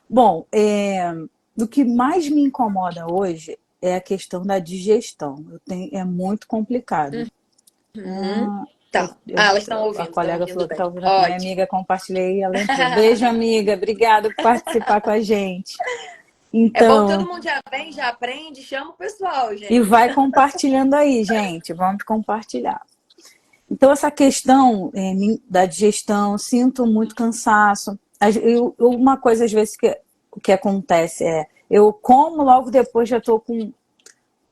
Bom, o que mais me incomoda hoje é a questão da digestão. É muito complicado. Uhum. Ah, Tá. Ah, elas a estão colega ouvindo falou que bem. está ouvindo aqui. Minha Ótimo. amiga compartilhei e ela entrou. Beijo, amiga. Obrigada por participar com a gente. É bom que todo Então, mundo já vem, já aprende, chama o pessoal, e gente. vai compartilhando aí, gente. Vamos compartilhar. Então, essa questão da digestão, sinto muito cansaço. Uma coisa, às vezes, que acontece eu como logo depois já estou com,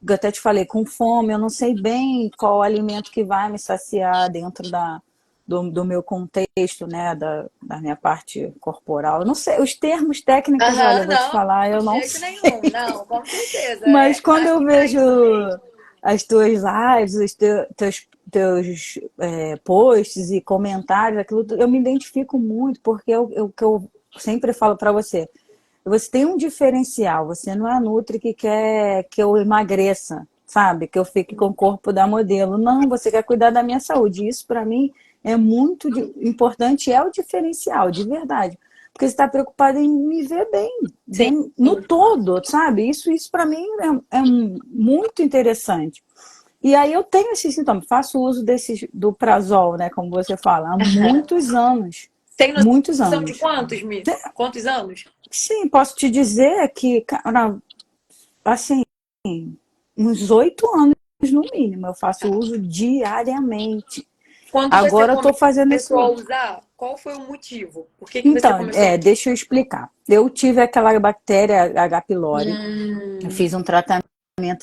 eu até te falei, com fome, eu não sei bem qual alimento que vai me saciar dentro do meu contexto, né, da minha parte corporal. Eu não sei, os termos técnicos, olha, eu Aham, vou te não, falar, eu de não jeito sei. nenhum. Não, com certeza. Mas quando Acho eu que para vejo isso mesmo. as tuas lives, teus posts e comentários, aquilo, eu me identifico muito, porque o que eu sempre falo para você, você tem um diferencial, você não é a Nutri que quer que eu emagreça, sabe? Que eu fique com o corpo da modelo. Não, você quer cuidar da minha saúde. Isso para mim é muito importante, é o diferencial, de verdade. Porque você está preocupado em me ver bem, Sim. no todo, sabe? Isso para mim é muito interessante. E aí eu tenho esse sintoma, faço uso do Prazol, né, como você fala, há muitos anos. Tem Muitos noção de anos. quantos, Mi? Quantos anos? Sim, posso te dizer que, cara, assim, uns 8 anos no mínimo, eu faço uso diariamente. Quando você Agora eu tô fazendo esse começou a uso. usar, qual foi o motivo? Por que que você Então, começou a deixa eu explicar. Eu tive aquela bactéria H. pylori, eu Hum, fiz um tratamento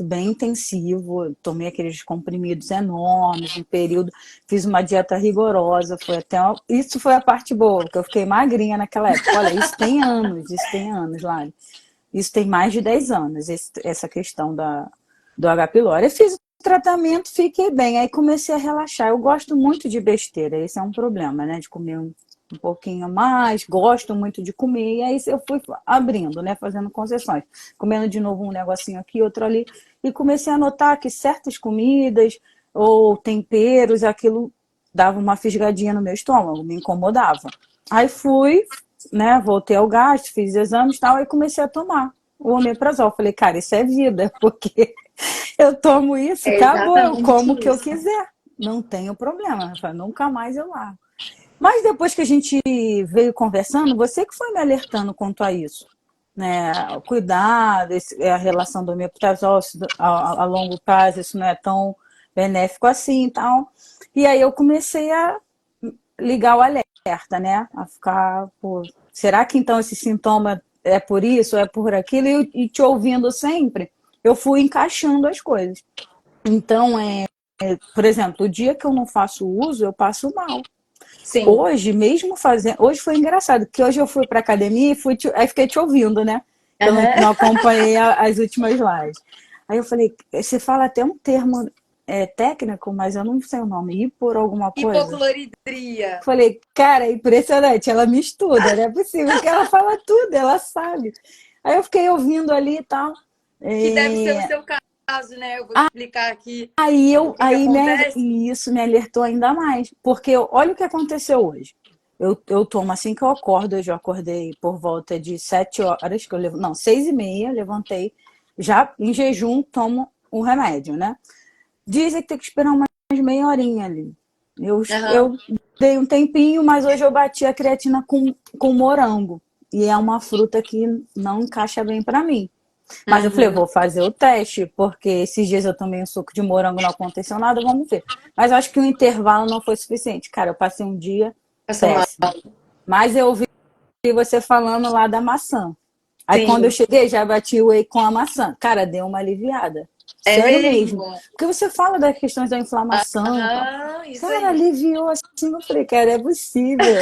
bem intensivo, eu tomei aqueles comprimidos enormes, um período, fiz uma dieta rigorosa, isso foi a parte boa, que eu fiquei magrinha naquela época. Olha, isso tem anos, lá. Isso tem mais de 10 anos, essa questão do H. pylori. Eu fiz o tratamento, fiquei bem, aí comecei a relaxar. Eu gosto muito de besteira, esse é um problema, né? De comer um pouquinho a mais, gosto muito de comer, e aí eu fui abrindo, né? Fazendo concessões, comendo de novo um negocinho aqui, outro ali, e comecei a notar que certas comidas ou temperos, aquilo dava uma fisgadinha no meu estômago, me incomodava. Aí fui, né, voltei ao gasto, fiz exames e tal, e comecei a tomar o omeprazol. Falei, cara, isso é vida, porque eu tomo isso, é acabou, eu exatamente como o que eu isso. quiser. Não tenho problema. Eu falei, nunca mais eu largo. Mas depois que a gente veio conversando, você que foi me alertando quanto a isso. Né? Cuidado, a relação do omeprazol a longo prazo, isso não é tão benéfico assim e tal. E aí eu comecei a ligar o alerta, né? A ficar, pô, será que então esse sintoma é por isso, é por aquilo? E te ouvindo sempre, eu fui encaixando as coisas. Então, por exemplo, o dia que eu não faço uso, eu passo mal. Sim. Hoje, mesmo fazendo. Hoje foi engraçado, porque hoje eu fui para academia e aí fiquei te ouvindo, né? Que eu não Aham. acompanhei as últimas lives. Aí eu falei, você fala até um termo técnico, mas eu não sei o nome, hipor alguma coisa. Hipocloridria, Falei, cara, é impressionante, ela me estuda, não é possível que ela fala tudo, ela sabe. Aí eu fiquei ouvindo ali e tal. que deve ser o É, seu caso, né? Eu vou te explicar aqui o que que aí acontece. e isso me alertou ainda mais, porque olha o que aconteceu hoje. Eu tomo assim que eu acordo, eu já acordei por volta de 7 horas, que eu levo, não, 6h30, levantei, já em jejum tomo um remédio, né? Dizem que tem que esperar umas meia horinha ali. Aham. Eu dei um tempinho, mas hoje eu bati a creatina com morango. E é uma fruta que não encaixa bem para mim. Mas eu falei, Uhum. vou fazer o teste, porque esses dias eu tomei um suco de morango, não aconteceu nada, vamos ver. Mas eu acho que o intervalo não foi suficiente. Cara, eu passei um dia Passou mal. péssimo. Mas eu ouvi você falando lá da maçã. Aí quando eu Sim. cheguei, já bati o whey com a maçã. Cara, deu uma aliviada. É Sério mesmo. mesmo? Porque você fala das questões da inflamação e tal. Aham, isso Cara, aí. aliviou assim. Eu falei, cara, é possível.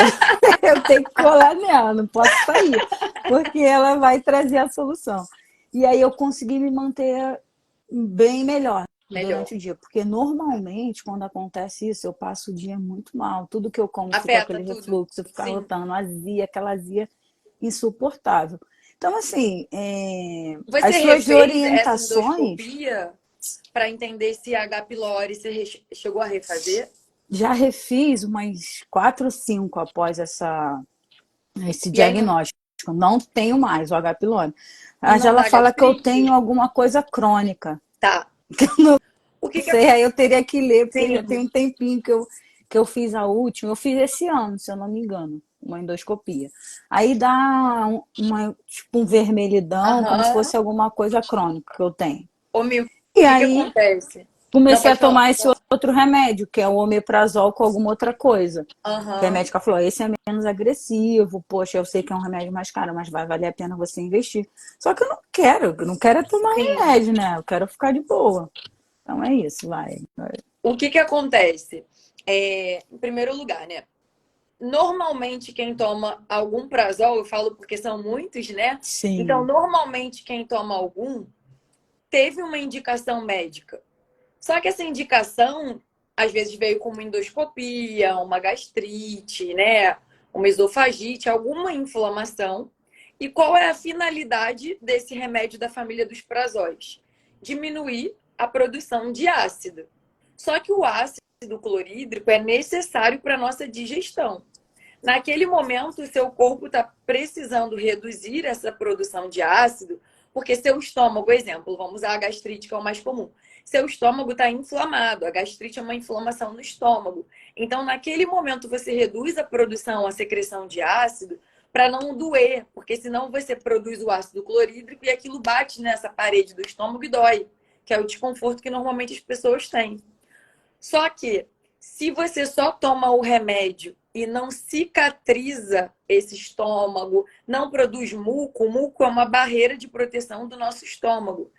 Eu tenho que colar nela, não posso sair. Porque ela vai trazer a solução. E aí eu consegui me manter bem melhor Melhor. durante o dia. Porque normalmente, quando acontece isso, eu passo o dia muito mal. Tudo que eu como fica Afeta aquele tudo. refluxo, fica Sim. rotando, azia, aquela azia insuportável. Então, assim, Você as suas refez essa orientações endoscopia para entender se H. pylori você chegou a refazer? já refiz umas 4 ou 5 após esse E aí não, diagnóstico. Eu não tenho mais o H. pylori. Mas Não ela dá fala que eu gastrite? tenho alguma coisa crônica. Tá. Que eu não O que que sei, aí eu teria que ler, porque já Sim. tem um tempinho que eu fiz a última. Eu fiz esse ano, se eu não me engano, uma endoscopia. Aí dá tipo um vermelhidão, como se Aham. fosse alguma coisa crônica que eu tenho. Ô, Mil, E o que que aí acontece? Não, comecei a pode falar. tomar esse outro remédio, que é o omeprazol com alguma outra coisa. Que a Aham. médica falou, esse é menos agressivo, poxa, eu sei que é um remédio mais caro, mas vai valer a pena você investir. Só que eu não quero é tomar Sim. remédio, né? Eu quero ficar de boa. Então é isso, vai. O que que acontece? Em primeiro lugar, né? Normalmente quem toma algum prazol, eu falo porque são muitos, né? Então, Sim, normalmente quem toma algum teve uma indicação médica. Só que essa indicação, às vezes, veio com uma endoscopia, uma gastrite, né? Uma esofagite, alguma inflamação. E qual é a finalidade desse remédio da família dos prazóis? Diminuir a produção de ácido. Só que o ácido clorídrico é necessário para a nossa digestão. Naquele momento, o seu corpo está precisando reduzir essa produção de ácido, porque seu estômago, exemplo, vamos usar a gastrite, que é o mais comum. Seu estômago está inflamado, a gastrite é uma inflamação no estômago. Então, naquele momento, você reduz a produção, a secreção de ácido, para não doer, porque senão você produz o ácido clorídrico e aquilo bate nessa parede do estômago e dói, que é o desconforto que normalmente as pessoas têm. Só que, se você só toma o remédio e não cicatriza esse estômago, não produz muco, o muco é uma barreira de proteção do nosso estômago.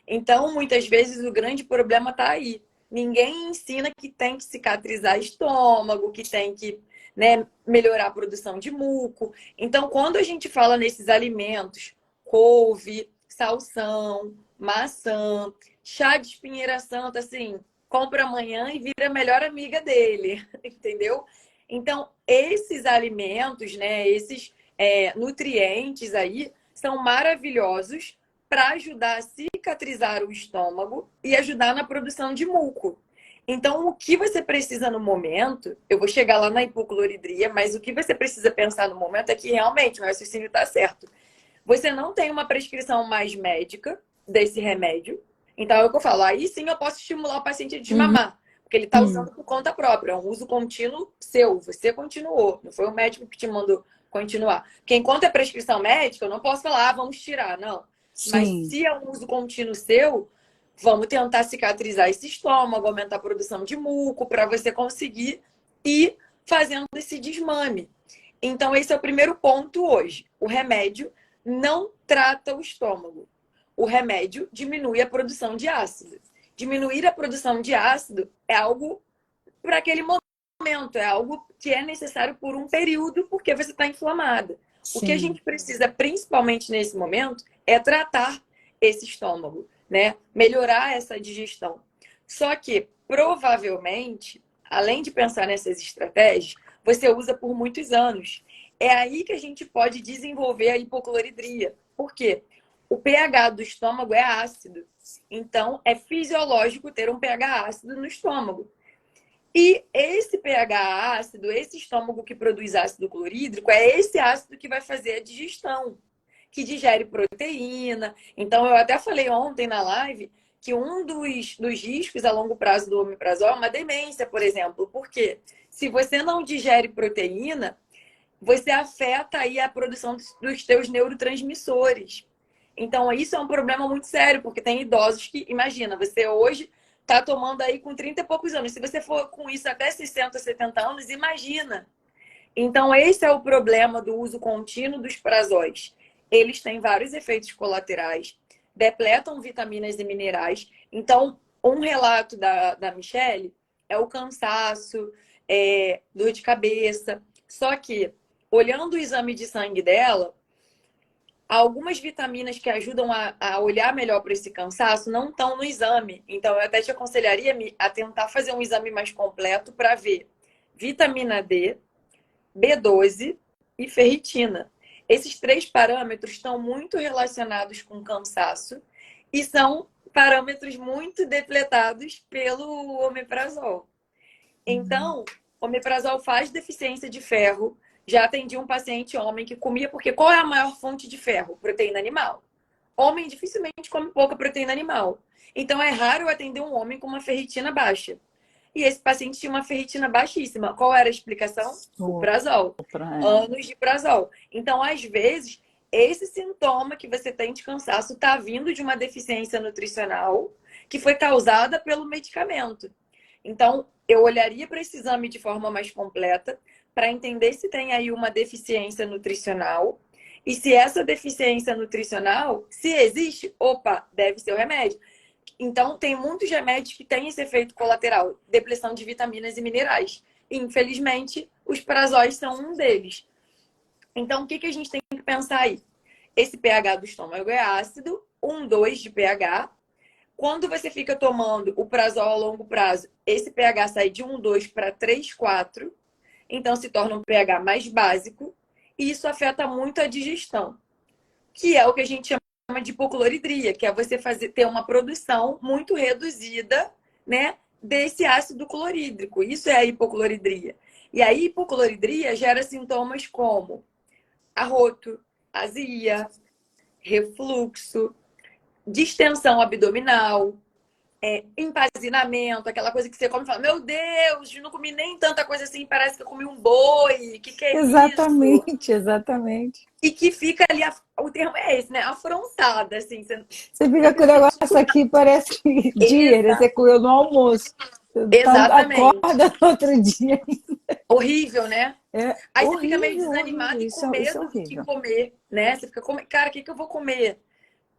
Então, muitas vezes, o grande problema está aí. Ninguém ensina que tem que cicatrizar estômago, que tem que, né, melhorar a produção de muco. Então, quando a gente fala nesses alimentos, couve, salsão, maçã, chá de espinheira santa, assim, compra amanhã e vira a melhor amiga dele, entendeu? Então, esses alimentos, né, esses nutrientes aí, são maravilhosos para ajudar a cicatrizar o estômago e ajudar na produção de muco. Então, o que você precisa no momento, eu vou chegar lá na hipocloridria, mas o que você precisa pensar no momento é que realmente o raciocínio está certo. Você não tem uma prescrição mais médica desse remédio. Então, é o que eu falo. Aí sim eu posso estimular o paciente a uhum, desmamar. Porque ele está usando por conta própria. É um uso contínuo seu. Você continuou. Não foi o médico que te mandou continuar. Porque enquanto é prescrição médica, eu não posso falar, vamos tirar. Não. Mas sim, se é um uso contínuo seu, vamos tentar cicatrizar esse estômago, aumentar a produção de muco, para você conseguir ir fazendo esse desmame. Então, esse é o primeiro ponto hoje. O remédio não trata o estômago. O remédio diminui a produção de ácido. Diminuir a produção de ácido é algo para aquele momento, é algo que é necessário por um período, porque você está inflamada. O que a sim. gente precisa, principalmente nesse momento, é tratar esse estômago, né? Melhorar essa digestão. Só que, provavelmente, além de pensar nessas estratégias, você usa por muitos anos. É aí que a gente pode desenvolver a hipocloridria. Por quê? O pH do estômago é ácido. Então, é fisiológico ter um pH ácido no estômago. E esse pH ácido, esse estômago que produz ácido clorídrico, é esse ácido que vai fazer a digestão, que digere proteína. Então, eu até falei ontem na live que um dos riscos a longo prazo do omeprazol é uma demência, por exemplo. Por quê? Se você não digere proteína, você afeta aí a produção dos teus neurotransmissores. Então, isso é um problema muito sério, porque tem idosos que, imagina, você hoje está tomando aí com 30 e poucos anos. Se você for com isso até 60, 70 anos, imagina. Então, esse é o problema do uso contínuo dos prazóis. Eles têm vários efeitos colaterais, depletam vitaminas e minerais. Então, um relato da Michelle é o cansaço, dor de cabeça. Só que, olhando o exame de sangue dela, algumas vitaminas que ajudam a olhar melhor para esse cansaço não estão no exame. Então, eu até te aconselharia a tentar fazer um exame mais completo para ver vitamina D, B12 e ferritina. Esses três parâmetros estão muito relacionados com cansaço e são parâmetros muito depletados pelo omeprazol. Então, o omeprazol faz deficiência de ferro, Já atendi um paciente homem que comia, porque qual é a maior fonte de ferro? Proteína animal. Homem dificilmente come pouca proteína animal. Então é raro eu atender um homem com uma ferritina baixa. E esse paciente tinha uma ferritina baixíssima. Qual era a explicação? O prazol. Anos de prazol. Então, às vezes, esse sintoma que você tem de cansaço está vindo de uma deficiência nutricional que foi causada pelo medicamento. Então, eu olharia para esse exame de forma mais completa para entender se tem aí uma deficiência nutricional. E se essa deficiência nutricional, se existe, opa, deve ser o remédio. Então, tem muitos remédios que têm esse efeito colateral, depressão de vitaminas e minerais. E, infelizmente, os prazóis são um deles. Então, o que a gente tem que pensar aí? Esse pH do estômago é ácido, 1,2 de pH. Quando você fica tomando o prazol a longo prazo, esse pH sai de 1,2 para 3,4. Então, se torna um pH mais básico. E isso afeta muito a digestão, que é o que a gente chama de hipocloridria, que é você ter uma produção muito reduzida, né, desse ácido clorídrico. Isso é a hipocloridria. E a hipocloridria gera sintomas como arroto, azia, refluxo, distensão abdominal, empazinamento, aquela coisa que você come e fala, meu Deus, não comi nem tanta coisa assim, parece que eu comi um boi, que é Exatamente, isso? exatamente. E que fica ali, o termo é esse, né? Afrontada, assim. Você fica com o negócio aqui, parece que dia, né? Você comeu no almoço. Então, Exatamente. acorda no outro dia. Horrível, né? É Aí você fica meio horrível, desanimado horrível. e com Isso é medo do que horrível. comer, né? Você fica, cara, o que eu vou comer?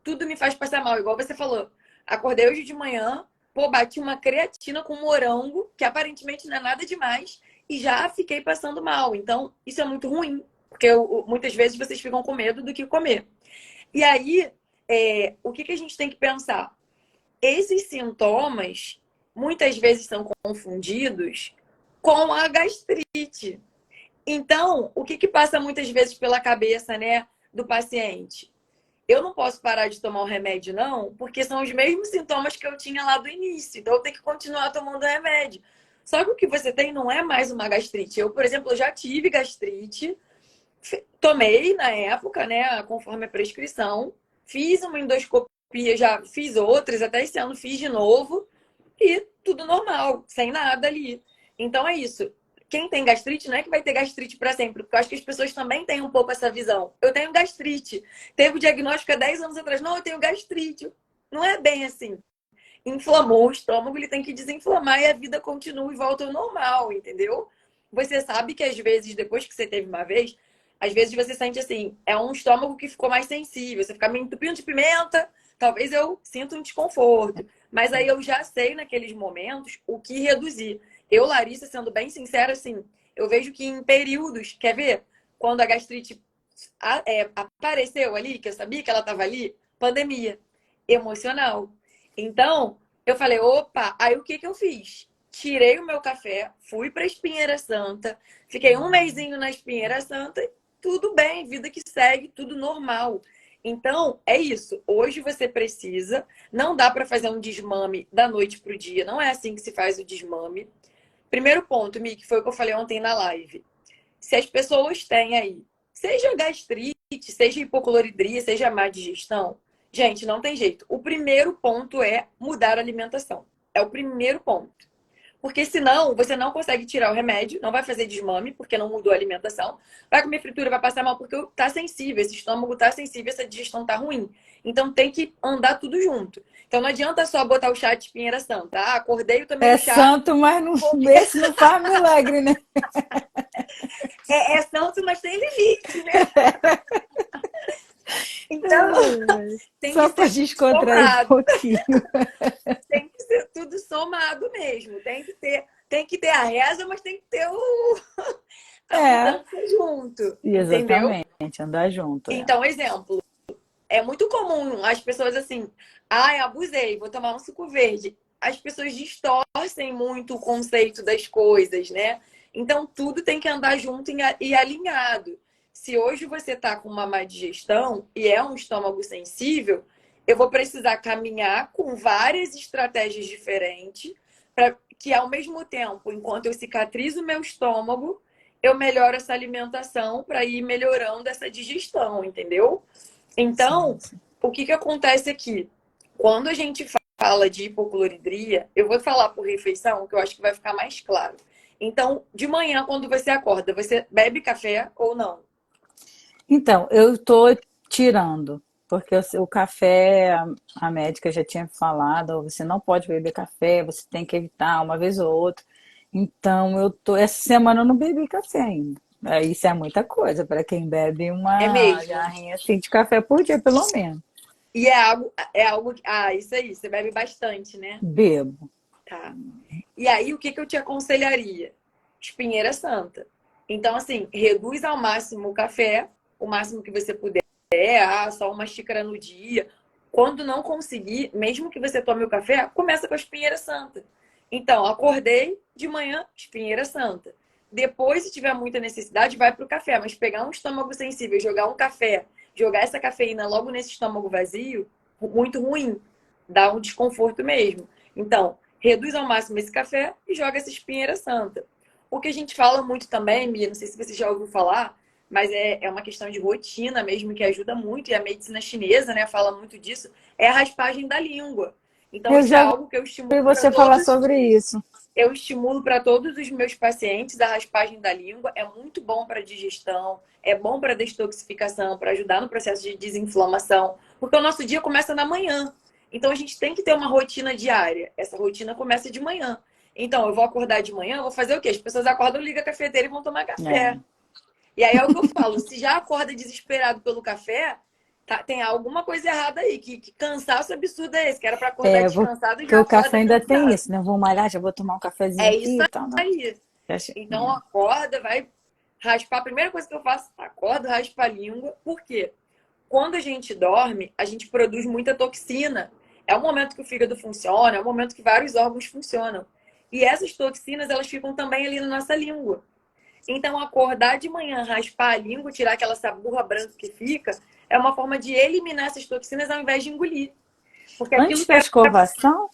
Tudo me faz passar mal, igual você falou. Acordei hoje de manhã, pô, bati uma creatina com morango, que aparentemente não é nada demais, e já fiquei passando mal. Então, isso é muito ruim, porque muitas vezes vocês ficam com medo do que comer. E aí, o que a gente tem que pensar? Esses sintomas muitas vezes são confundidos com a gastrite. Então, o que passa muitas vezes pela cabeça, né, do paciente? Eu não posso parar de tomar o remédio, não, porque são os mesmos sintomas que eu tinha lá do início. Então, eu tenho que continuar tomando o remédio. Só que o que você tem não é mais uma gastrite. Eu, por exemplo, já tive gastrite, tomei na época, né, conforme a prescrição, fiz uma endoscopia, já fiz outras, até esse ano fiz de novo, e tudo normal, sem nada ali. Então é isso. Quem tem gastrite não é que vai ter gastrite para sempre, porque eu acho que as pessoas também têm um pouco essa visão. Eu tenho gastrite. Teve o diagnóstico há 10 anos atrás. Não, eu tenho gastrite. Não é bem assim. Inflamou o estômago, ele tem que desinflamar e a vida continua e volta ao normal, entendeu? Você sabe que às vezes, depois que você teve uma vez, às vezes você sente assim, é um estômago que ficou mais sensível, você fica me entupindo de pimenta, talvez eu sinta um desconforto. Mas aí eu já sei naqueles momentos o que reduzir. Eu, Larissa, sendo bem sincera, assim, eu vejo que em períodos, quer ver? Quando a gastrite apareceu ali, que eu sabia que ela estava ali, pandemia emocional. Então, eu falei, opa, aí o que eu fiz? Tirei o meu café, fui para Espinheira Santa, fiquei um mesinho na Espinheira Santa, tudo bem, vida que segue, tudo normal. Então, é isso. Hoje você precisa, não dá para fazer um desmame da noite para o dia, não é assim que se faz o desmame. Primeiro ponto, Mi, que foi o que eu falei ontem na live. Se as pessoas têm aí, seja gastrite, seja hipocloridria, seja má digestão, gente, não tem jeito. O primeiro ponto é mudar a alimentação. É o primeiro ponto. Porque senão você não consegue tirar o remédio, não vai fazer desmame, porque não mudou a alimentação. Vai comer fritura, vai passar mal, porque tá sensível, esse estômago tá sensível, essa digestão tá ruim. Então tem que andar tudo junto. Então não adianta só botar o chá de espinheira santa. Ah, acordei, eu tomei É o chá. santo, mas não, esse não faz milagre, né? É santo, mas tem limite, né? Então, tem Só que para ser tudo descontrair um somado. pouquinho. Tem que ser tudo somado mesmo. Tem que ter a reza, mas tem que ter a É, mudança junto. Entendeu? exatamente, andar junto. É. Então, exemplo, é muito comum as pessoas assim, ai, abusei, vou tomar um suco verde. As pessoas distorcem muito o conceito das coisas, né? Então, tudo tem que andar junto e alinhado. Se hoje você está com uma má digestão e é um estômago sensível, eu vou precisar caminhar com várias estratégias diferentes para que, ao mesmo tempo, enquanto eu cicatrizo o meu estômago, eu melhoro essa alimentação para ir melhorando essa digestão, entendeu? Então, Sim, sim. o que que acontece aqui? Quando a gente fala de hipocloridria, eu vou falar por refeição, que eu acho que vai ficar mais claro. Então, de manhã, quando você acorda, você bebe café ou não? Então, eu estou tirando, porque o café, a médica já tinha falado, você não pode beber café, você tem que evitar uma vez ou outra. Então, essa semana eu não bebi café ainda. Isso é muita coisa para quem bebe É uma mesmo. jarrinha assim de café por dia, pelo menos. E é algo, isso aí, você bebe bastante, né? Bebo. Tá. E aí, o que que eu te aconselharia? Espinheira Santa. Então, assim, reduz ao máximo o café, o máximo que você puder, só uma xícara no dia. Quando não conseguir, mesmo que você tome o café, começa com a Espinheira Santa. Então, acordei de manhã, Espinheira Santa. Depois, se tiver muita necessidade, vai para o café. Mas pegar um estômago sensível, jogar um café, jogar essa cafeína logo nesse estômago vazio, muito ruim. Dá um desconforto mesmo. Então, reduz ao máximo esse café e joga essa espinheira santa. O que a gente fala muito também, Mia, não sei se você já ouviu falar, mas é uma questão de rotina mesmo, que ajuda muito, e a medicina chinesa, né, fala muito disso, é a raspagem da língua. Então, Eu isso é já algo que eu estimulo ouvi para você falar todos. sobre isso. Eu estimulo para todos os meus pacientes a raspagem da língua. É muito bom para digestão, é bom para detoxificação, para ajudar no processo de desinflamação, porque o nosso dia começa na manhã. Então a gente tem que ter uma rotina diária. Essa rotina começa de manhã. Então eu vou acordar de manhã, vou fazer o quê? As pessoas acordam, ligam a cafeteira e vão tomar café. É. E aí é o que eu falo, se já acorda desesperado pelo café, tá, tem alguma coisa errada aí. Que cansaço absurdo é esse? Que era para acordar É, descansado e porque já o café acorda ainda tem cansado. isso, né? Eu vou malhar, já vou tomar um cafezinho É aqui isso e tal. Não. aí. Então acorda, vai raspar. A primeira coisa que eu faço, acordo, raspa a língua. Por quê? Quando a gente dorme, a gente produz muita toxina. É o momento que o fígado funciona, é o momento que vários órgãos funcionam. E essas toxinas, elas ficam também ali na nossa língua. Então, acordar de manhã, raspar a língua, tirar aquela saburra branca que fica, é uma forma de eliminar essas toxinas ao invés de engolir. Porque aquilo Antes que da era escovação?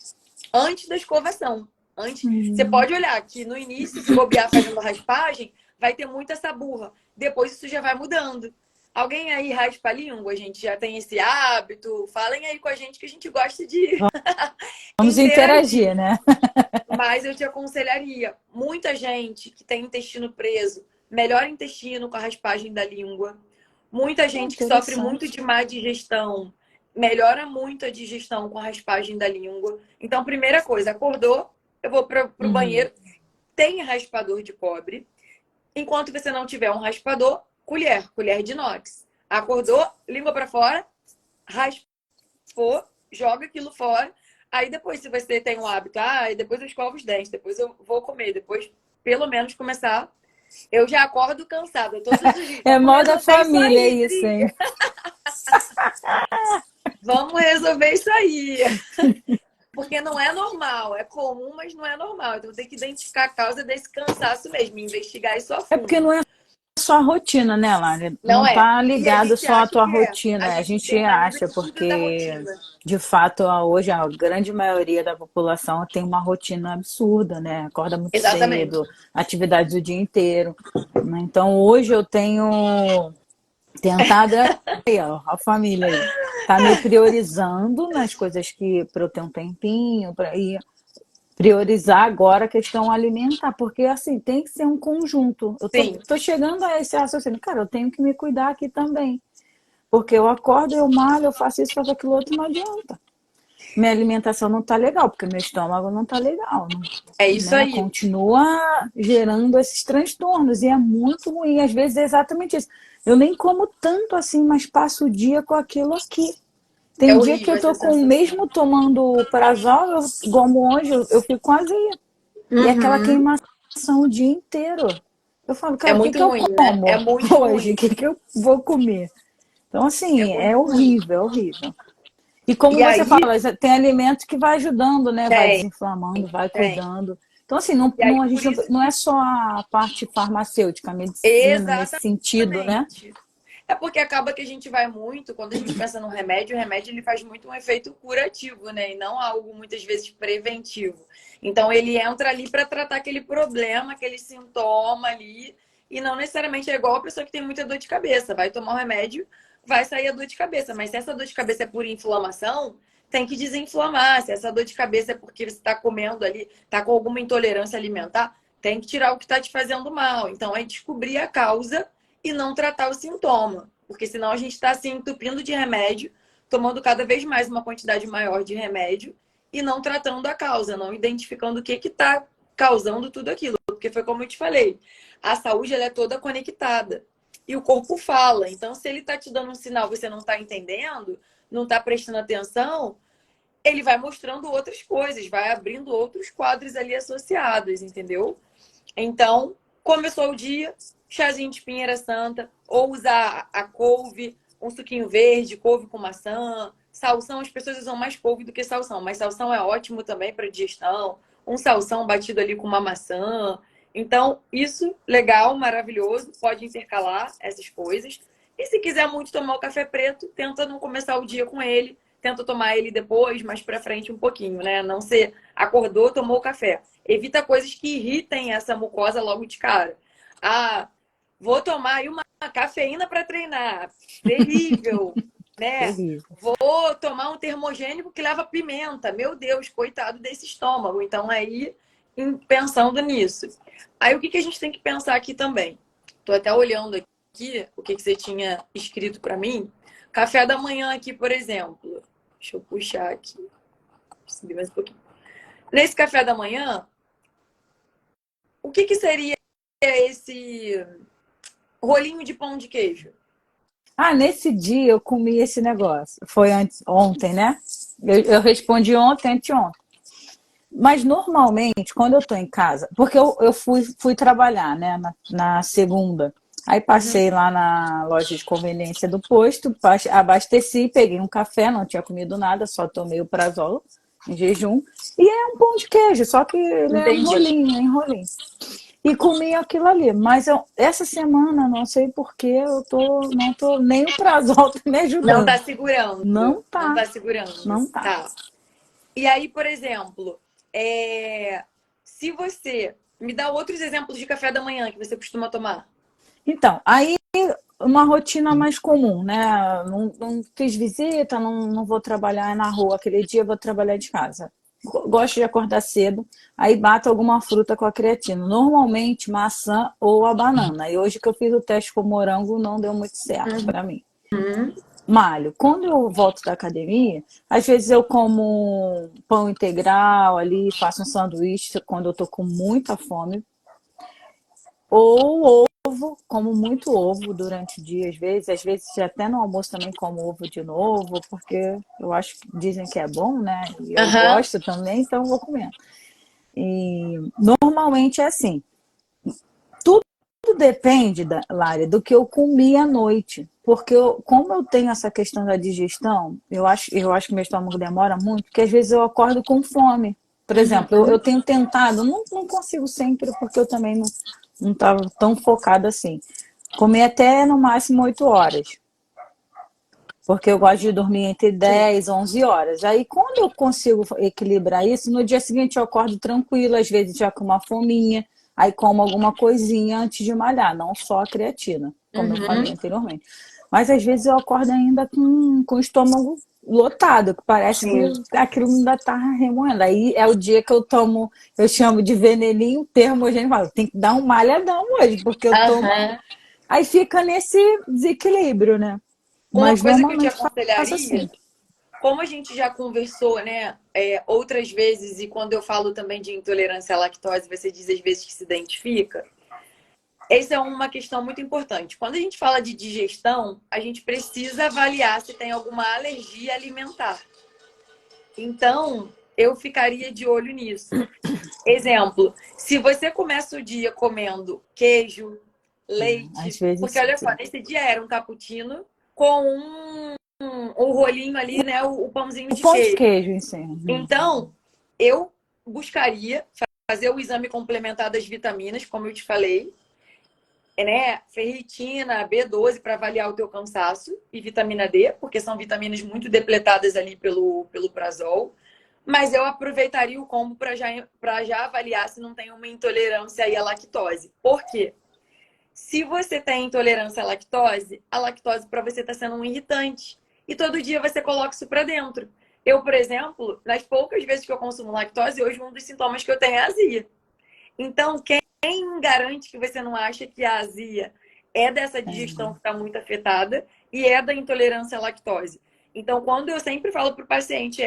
antes da escovação. Antes, você Hum, pode olhar que no início, se bobear fazendo raspagem, vai ter muita essa burra. Depois isso já vai mudando. Alguém aí raspa a língua? A gente já tem esse hábito? Falem aí com a gente que a gente gosta de vamos interagir, interagir. né? Mas eu te aconselharia, muita gente que tem intestino preso, melhora intestino com a raspagem da língua. Muita Pô, gente que sofre muito interessante. de má digestão, melhora muito a digestão com a raspagem da língua. Então, primeira coisa, acordou, eu vou para o Uhum. banheiro, tem raspador de cobre. Enquanto você não tiver um raspador, colher de inox. Acordou, língua para fora, raspou, joga aquilo fora. Aí depois, se você tem um hábito, depois eu escovo os dentes, depois eu vou comer, depois pelo menos começar. Eu já acordo cansada todos os dias. É Vamos mal da resolver isso família aí, isso, Dri. hein? Vamos resolver isso aí. Porque não é normal, é comum, mas não é normal. Então tem que identificar a causa desse cansaço mesmo, investigar isso a É porque fundo. não é só a rotina, né, Lara? Não Não é. tá E a ligado gente só à acha tua que é. A rotina. A gente gente internaliza acha que tudo é da porque, rotina. de fato, hoje a grande maioria da população tem uma rotina absurda, né? Acorda muito Exatamente. cedo, atividades o dia inteiro, né? Então, hoje eu tenho tentado aí, ó, a família aí, tá me priorizando nas coisas que para eu ter um tempinho para ir priorizar agora a questão alimentar, porque assim tem que ser um conjunto. Eu Sim, tô chegando a esse raciocínio, cara, eu tenho que me cuidar aqui também, porque eu acordo, eu malho, eu faço isso, faço aquilo outro, não adianta. Minha alimentação não tá legal, porque meu estômago não tá legal, é isso né? aí. Continua gerando esses transtornos e é muito ruim. Às vezes é exatamente isso. Eu nem como tanto assim, mas passo o dia com aquilo aqui. É Tem dia que horrível eu essa tô com, sensação. mesmo tomando prazol, eu, como hoje, eu fico com azia. E aquela Uhum. queimação o dia inteiro. Eu falo, É cara, o que muito que eu ruim, né? É como muito hoje? O ruim. que que eu vou comer? Então, É assim, é muito ruim. horrível, é horrível. E como E você aí, fala, tem alimento que vai ajudando, né? Vai tem, desinflamando, vai tem. cuidando. Então, assim, não, E aí, a por gente isso não é que. só a parte farmacêutica, a medicina, nesse sentido, né? Exatamente. É porque acaba que a gente vai muito, quando a gente pensa no remédio, o remédio ele faz muito um efeito curativo, né? E não algo muitas vezes preventivo. Então ele entra ali para tratar aquele problema, aquele sintoma ali, E não necessariamente é igual a pessoa que tem muita dor de cabeça. Vai tomar um remédio, vai sair a dor de cabeça. Mas se essa dor de cabeça é por inflamação, tem que desinflamar. Se essa dor de cabeça é porque você está comendo ali, está com alguma intolerância alimentar, tem que tirar o que está te fazendo mal. Então, é descobrir a causa e não tratar o sintoma. Porque senão a gente está se entupindo de remédio, tomando cada vez mais uma quantidade maior de remédio e não tratando a causa, não identificando o que está causando tudo aquilo. Porque foi como eu te falei, a saúde ela é toda conectada. E o corpo fala. Então, se ele está te dando um sinal e você não está entendendo, não está prestando atenção, ele vai mostrando outras coisas, vai abrindo outros quadros ali associados, entendeu? Então, começou o dia, chazinho de pinheira santa, ou usar a couve, um suquinho verde, couve com maçã, salsão. As pessoas usam mais couve do que salsão, mas salsão é ótimo também para digestão. Um salsão batido ali com uma maçã. Então, isso, legal, maravilhoso, pode intercalar essas coisas. E se quiser muito tomar o café preto, tenta não começar o dia com ele, tenta tomar ele depois, mais pra frente um pouquinho, né? Não ser acordou, tomou o café. Evita coisas que irritem essa mucosa logo de cara. Ah, vou tomar aí uma cafeína para treinar. Terrível, né? Terrível. Vou tomar um termogênico que leva pimenta. Meu Deus, coitado desse estômago. Então, aí, pensando nisso. Aí, o que a gente tem que pensar aqui também? Tô até olhando aqui o que você tinha escrito para mim. Café da manhã aqui, por exemplo. Deixa eu puxar aqui. Subir mais um pouquinho. Nesse café da manhã, o que seria esse rolinho de pão de queijo? Ah, nesse dia eu comi esse negócio. Foi ontem, né? Eu respondi ontem, anteontem. Mas normalmente, quando eu tô em casa, porque eu fui trabalhar, né, na segunda. Aí passei lá na loja de conveniência do posto, abasteci, peguei um café, não tinha comido nada, só tomei o Prazol em jejum. E é um pão de queijo, só que ele é Entendi. enrolinho. E comi aquilo ali. Mas essa semana, não sei porquê, não tô, nem o Prazol tá me Não ajudando. tá segurando. Não Não tá, tá segurando. não tá. Tá. E aí, por exemplo, se você me dá outros exemplos de café da manhã que você costuma tomar. Então, aí uma rotina mais comum, né? Não fiz visita, não vou trabalhar na rua aquele dia, vou trabalhar de casa. Gosto de acordar cedo, aí bato alguma fruta com a creatina. Normalmente maçã ou a banana. E hoje que eu fiz o teste com o morango, não deu muito certo para mim. Uhum. Malho. Quando eu volto da academia, às vezes eu como pão integral ali, faço um sanduíche quando eu tô com muita fome. Ou ovo, como muito ovo durante o dia, às vezes até no almoço também como ovo de novo, porque eu acho que dizem que é bom, né? E eu Aham. gosto também, então vou comendo. E normalmente é assim. Tudo depende, Lária, do que eu comi à noite. Porque como eu tenho essa questão da digestão, eu acho que meu estômago demora muito, porque às vezes eu acordo com fome. Por exemplo, eu Uhum. tenho tentado, não consigo sempre, porque eu também não estava tão focada assim. Comer até no máximo 8 horas. Porque eu gosto de dormir entre Sim. 10 e 11 horas. Aí, quando eu consigo equilibrar isso, no dia seguinte eu acordo tranquilo, às vezes já com uma fominha, aí como alguma coisinha antes de malhar, não só a creatina, como eu falei Uhum. anteriormente. Mas às vezes eu acordo ainda com o estômago lotado, que parece que Sim. aquilo ainda está remoendo. Aí é o dia que eu tomo, eu chamo de veneninho termogênico, falo, tem que dar um malhadão hoje, porque eu tomo. Aham. Aí fica nesse desequilíbrio, né? Uma Mas coisa que eu te normalmente faço aconselharia, assim. como a gente já conversou, né, outras vezes, e quando eu falo também de intolerância à lactose, você diz às vezes que se identifica. Essa é uma questão muito importante. Quando a gente fala de digestão, a gente precisa avaliar se tem alguma alergia alimentar. Então, eu ficaria de olho nisso. Exemplo, se você começa o dia comendo queijo, Às leite, porque vezes olha só, sim. nesse dia era um cappuccino com o rolinho ali, né, o pãozinho O de pão de queijo. queijo em si. Então, eu buscaria fazer o exame complementar das vitaminas, como eu te falei, né? Ferritina, B12 para avaliar o teu cansaço e vitamina D, porque são vitaminas muito depletadas ali pelo Prazol. Mas eu aproveitaria o combo para já avaliar se não tem uma intolerância aí à lactose. Por quê? Se você tem intolerância à lactose, a lactose para você está sendo um irritante. E todo dia você coloca isso para dentro. Eu, por exemplo, nas poucas vezes que eu consumo lactose, hoje um dos sintomas que eu tenho é azia. Então, quem garante que você não acha que a azia é dessa digestão que está muito afetada e é da intolerância à lactose? Então, quando eu sempre falo para o paciente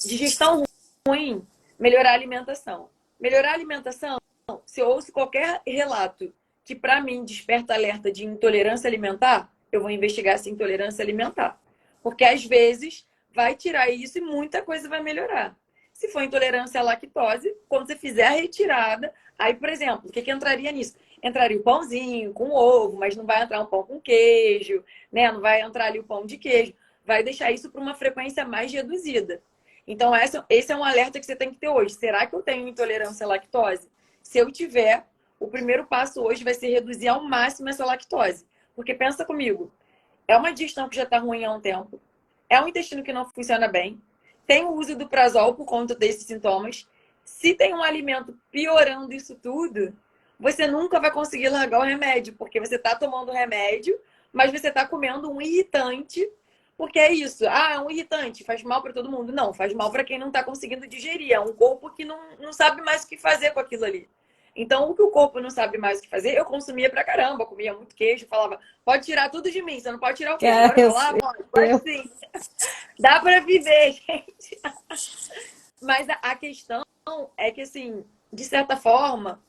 digestão ruim, melhorar a alimentação. Melhorar a alimentação, se eu ouço qualquer relato que para mim desperta alerta de intolerância alimentar, eu vou investigar essa intolerância alimentar. Porque às vezes vai tirar isso e muita coisa vai melhorar. Se for intolerância à lactose, quando você fizer a retirada, aí, por exemplo, o que entraria nisso? Entraria o pãozinho com ovo, mas não vai entrar um pão com queijo, né? Não vai entrar ali o pão de queijo. Vai deixar isso para uma frequência mais reduzida. Então, esse é um alerta que você tem que ter hoje. Será que eu tenho intolerância à lactose? Se eu tiver, o primeiro passo hoje vai ser reduzir ao máximo essa lactose. Porque pensa comigo, é uma digestão que já está ruim há um tempo, é um intestino que não funciona bem, tem o uso do prazol por conta desses sintomas. Se tem um alimento piorando isso tudo, você nunca vai conseguir largar o remédio, porque você está tomando remédio, mas você está comendo um irritante. Porque é isso. Ah, é um irritante, faz mal para todo mundo. Não, faz mal para quem não está conseguindo digerir. É um corpo que não sabe mais o que fazer com aquilo ali. Então, o que o corpo não sabe mais o que fazer, eu consumia pra caramba. Comia muito queijo, falava, pode tirar tudo de mim, você não pode tirar o queijo. Agora eu Eu, falo, pode sim. Dá para viver, gente. Mas a questão é que, assim, de certa forma,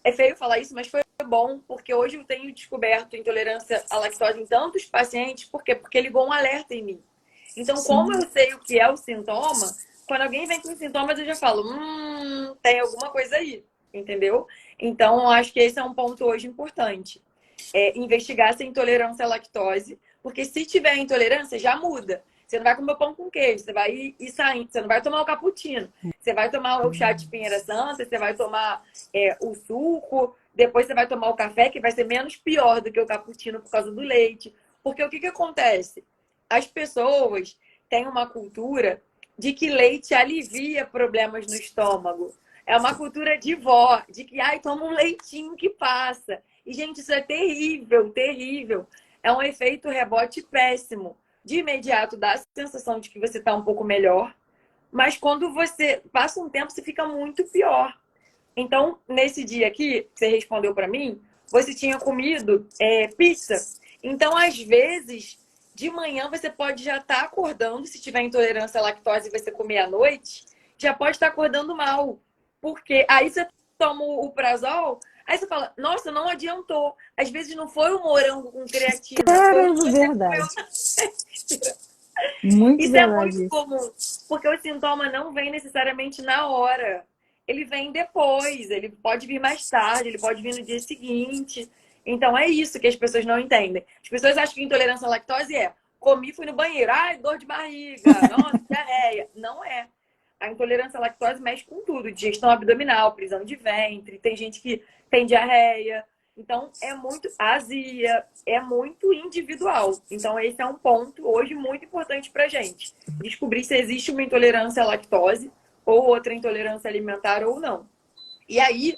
é feio falar isso, mas foi bom, porque hoje eu tenho descoberto intolerância à lactose em tantos pacientes, por quê? Porque ligou um alerta em mim. Então, como eu sei o que é o sintoma, quando alguém vem com sintomas, eu já falo, tem alguma coisa aí, entendeu? Então, eu acho que esse é um ponto hoje importante. É investigar essa intolerância à lactose, porque se tiver intolerância, já muda. Você não vai comer pão com queijo, você vai ir saindo, você não vai tomar o cappuccino, você vai tomar o chá de espinheira santa, você vai tomar o suco, depois você vai tomar o café, que vai ser menos pior do que o cappuccino por causa do leite. Porque o que acontece? As pessoas têm uma cultura de que leite alivia problemas no estômago. É uma cultura de vó, de que, toma um leitinho que passa. E, gente, isso é terrível, terrível. É um efeito rebote péssimo. De imediato dá a sensação de que você está um pouco melhor, mas quando você passa um tempo, você fica muito pior. Então, nesse dia aqui, que você respondeu para mim, você tinha comido pizza. Então, às vezes, de manhã você pode já estar acordando, se tiver intolerância à lactose e você comer à noite, já pode estar acordando mal. Porque aí você toma o prazol, aí você fala, nossa, não adiantou. Às vezes não foi o morango com creatina, foi o que caramba, você comeu. verdade. Muito Isso é muito verdade isso. comum, porque o sintoma não vem necessariamente na hora. Ele vem depois, ele pode vir mais tarde, ele pode vir no dia seguinte. Então é isso que as pessoas não entendem. As pessoas acham que intolerância à lactose comi, fui no banheiro, ai, dor de barriga, nossa, diarreia. Não é. A intolerância à lactose mexe com tudo, digestão abdominal, prisão de ventre, tem gente que tem diarreia. Então, é muito azia, é muito individual. Então, esse é um ponto hoje muito importante para gente. Descobrir se existe uma intolerância à lactose ou outra intolerância alimentar ou não. E aí,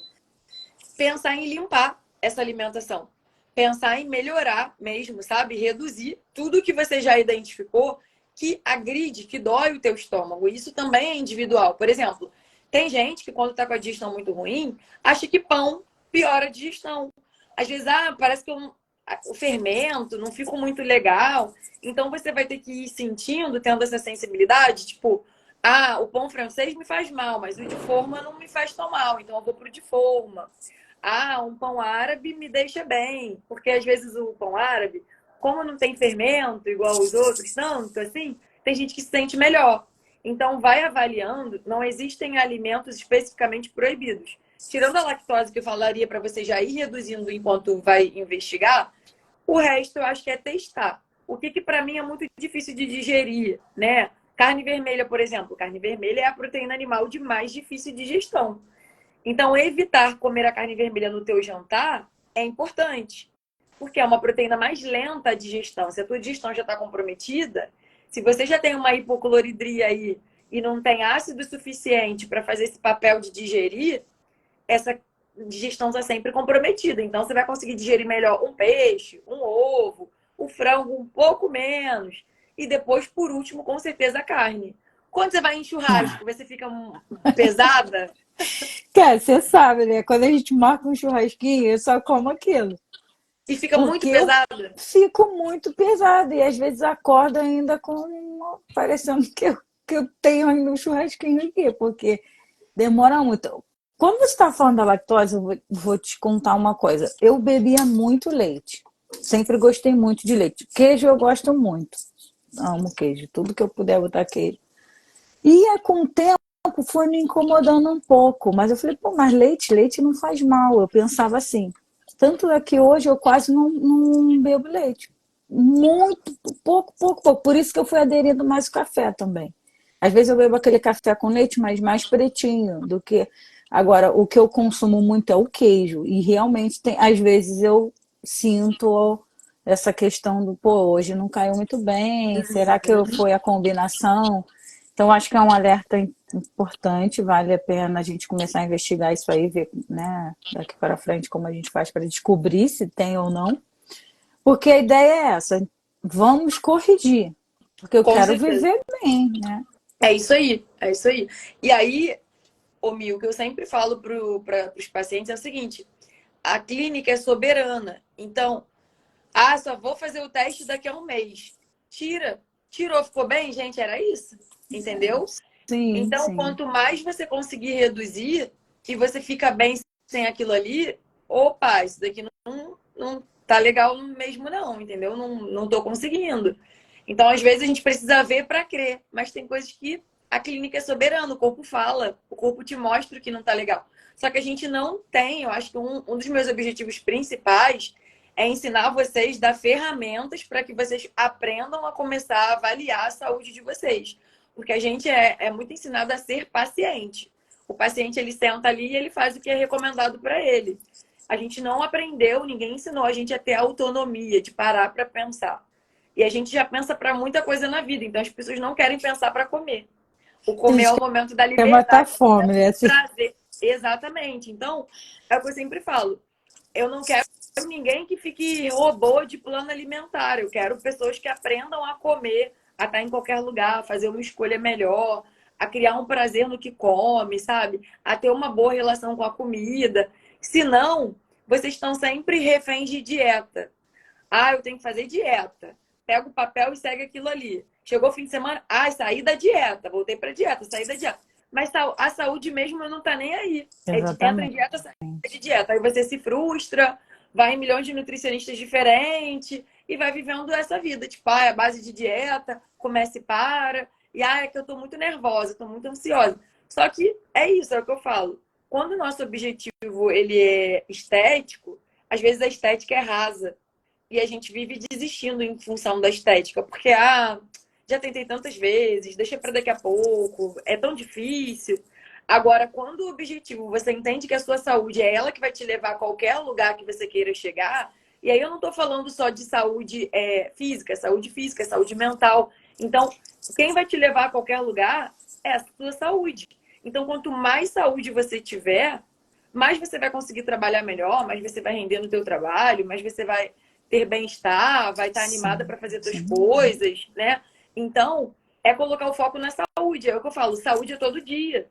pensar em limpar essa alimentação. Pensar em melhorar mesmo, sabe? Reduzir tudo que você já identificou que agride, que dói o teu estômago. Isso também é individual. Por exemplo, tem gente que quando está com a digestão muito ruim, acha que pão piora a digestão. Às vezes, parece que o fermento não fica muito legal. Então, você vai ter que ir sentindo, tendo essa sensibilidade, tipo, o pão francês me faz mal, mas o de forma não me faz tão mal, então eu vou pro de forma. Um pão árabe me deixa bem, porque às vezes o pão árabe, como não tem fermento igual os outros, tanto assim, tem gente que se sente melhor. Então, vai avaliando, não existem alimentos especificamente proibidos. Tirando a lactose, que eu falaria para você já ir reduzindo enquanto vai investigar, o resto eu acho que é testar. O que para mim é muito difícil de digerir, né? Carne vermelha, por exemplo. Carne vermelha é a proteína animal de mais difícil digestão. Então, evitar comer a carne vermelha no teu jantar é importante, porque é uma proteína mais lenta a digestão. Se a tua digestão já está comprometida, se você já tem uma hipocloridria aí e não tem ácido suficiente para fazer esse papel de digerir, essa digestão está sempre comprometida. Então, você vai conseguir digerir melhor um peixe, um ovo, o frango um pouco menos. E depois, por último, com certeza, a carne. Quando você vai em churrasco, você fica pesada? Cara, você sabe, né? Quando a gente marca um churrasquinho, eu só como aquilo. E fica muito Porque eu pesada? fico muito pesada e às vezes acordo ainda parecendo que eu tenho ainda um churrasquinho aqui, porque demora muito. Quando você está falando da lactose, eu vou te contar uma coisa. Eu bebia muito leite. Sempre gostei muito de leite. Queijo eu gosto muito. Amo queijo. Tudo que eu puder botar queijo. E com o tempo foi me incomodando um pouco. Mas eu falei, pô, mas leite não faz mal. Eu pensava assim. Tanto é que hoje eu quase não bebo leite. Muito, pouco, pouco, pouco. Por isso que eu fui aderindo mais ao café também. Às vezes eu bebo aquele café com leite, mas mais pretinho do que. Agora, o que eu consumo muito é o queijo. E realmente, às vezes eu sinto essa questão do, pô, hoje não caiu muito bem, será que foi a combinação? Então, acho que é um alerta importante, vale a pena a gente começar a investigar isso aí, ver, né, daqui para frente como a gente faz para descobrir se tem ou não. Porque a ideia é essa, vamos corrigir, porque eu Com quero certeza. viver bem, né? É isso aí, é isso aí. E aí, ô Mil, o que eu sempre falo para os pacientes é o seguinte: a clínica é soberana. Então, só vou fazer o teste daqui a um mês. Tirou, ficou bem, gente? Era isso, entendeu? Sim, Então, sim. quanto mais você conseguir reduzir e você fica bem sem aquilo ali, opa, isso daqui não tá legal mesmo não, entendeu? Não tô conseguindo. Então, às vezes, a gente precisa ver para crer, mas tem coisas que a clínica é soberana, o corpo fala, o corpo te mostra que não tá legal. Só que a gente não tem, eu acho que um dos meus objetivos principais é ensinar vocês, dar ferramentas para que vocês aprendam a começar a avaliar a saúde de vocês. Porque a gente é muito ensinado a ser paciente. O paciente, ele senta ali e ele faz o que é recomendado para ele. A gente não aprendeu, ninguém ensinou a gente a ter autonomia de parar para pensar. E a gente já pensa para muita coisa na vida, então as pessoas não querem pensar para comer. O A comer é gente o momento da quer matar liberdade, é o fome, momento né? do Assim, prazer. Exatamente. Então, é o que eu sempre falo. Eu não quero ninguém que fique robô de plano alimentar. Eu quero pessoas que aprendam a comer, a estar em qualquer lugar, a fazer uma escolha melhor, a criar um prazer no que come, sabe? A ter uma boa relação com a comida. Senão, vocês estão sempre reféns de dieta. Eu tenho que fazer dieta. Pega o papel e segue aquilo ali. Chegou o fim de semana, saí da dieta, voltei para dieta, saí da dieta. Mas a saúde mesmo não tá nem aí. Entra em exatamente. dieta, sai de dieta. Aí você se frustra, vai em milhões de nutricionistas diferentes e vai vivendo essa vida. Tipo, é a base de dieta, começa e para. E é que eu tô muito nervosa, tô muito ansiosa. Só que é isso, é o que eu falo. Quando o nosso objetivo ele é estético, às vezes a estética é rasa e a gente vive desistindo em função da estética, porque já tentei tantas vezes, deixa para daqui a pouco, é tão difícil. Agora, quando o objetivo você entende que a sua saúde é ela que vai te levar a qualquer lugar que você queira chegar, e aí eu não estou falando só de saúde física, saúde mental. Então, quem vai te levar a qualquer lugar é a sua saúde. Então, quanto mais saúde você tiver, mais você vai conseguir trabalhar melhor, mais você vai render no teu trabalho, mais você vai ter bem-estar, vai estar animada Sim, para fazer suas sim. coisas, né? Então, é colocar o foco na saúde. É o que eu falo, saúde é todo dia.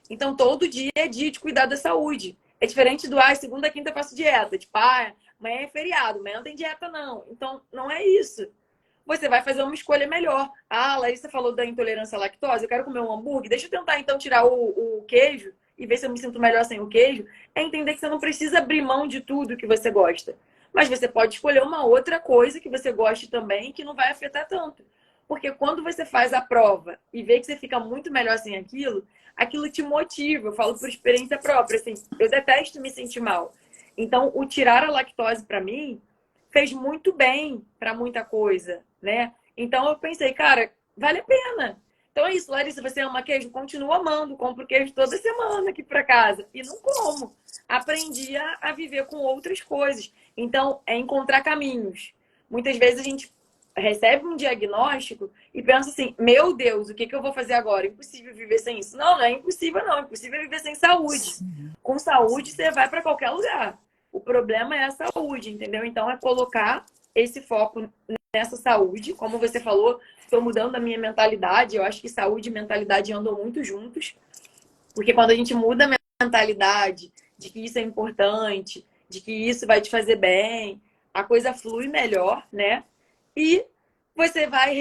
Então, todo dia é dia de cuidar da saúde. É diferente do, segunda, quinta eu faço dieta. Tipo, amanhã é feriado, amanhã não tem dieta, não. Então, não é isso. Você vai fazer uma escolha melhor. A Larissa falou da intolerância à lactose. Eu quero comer um hambúrguer. Deixa eu tentar, então, tirar o queijo e ver se eu me sinto melhor sem o queijo. É entender que você não precisa abrir mão de tudo que você gosta. Mas você pode escolher uma outra coisa que você goste também que não vai afetar tanto. Porque quando você faz a prova e vê que você fica muito melhor sem aquilo, aquilo te motiva. Eu falo por experiência própria. Assim, eu detesto me sentir mal. Então, o tirar a lactose para mim fez muito bem para muita coisa, né? Então eu pensei, cara, vale a pena. Então é isso, Larissa, você ama queijo? Continua amando, compro queijo toda semana aqui para casa. E não como. Aprendi a viver com outras coisas. Então, é encontrar caminhos. Muitas vezes a gente recebe um diagnóstico e pensa assim, meu Deus, o que eu vou fazer agora? Impossível viver sem isso. Não é impossível, não. É impossível viver sem saúde. Com saúde, você vai para qualquer lugar. O problema é a saúde, entendeu? Então, é colocar esse foco nessa saúde. Como você falou, estou mudando a minha mentalidade. Eu acho que saúde e mentalidade andam muito juntos. Porque quando a gente muda a mentalidade de que isso é importante, de que isso vai te fazer bem, a coisa flui melhor, né? E você vai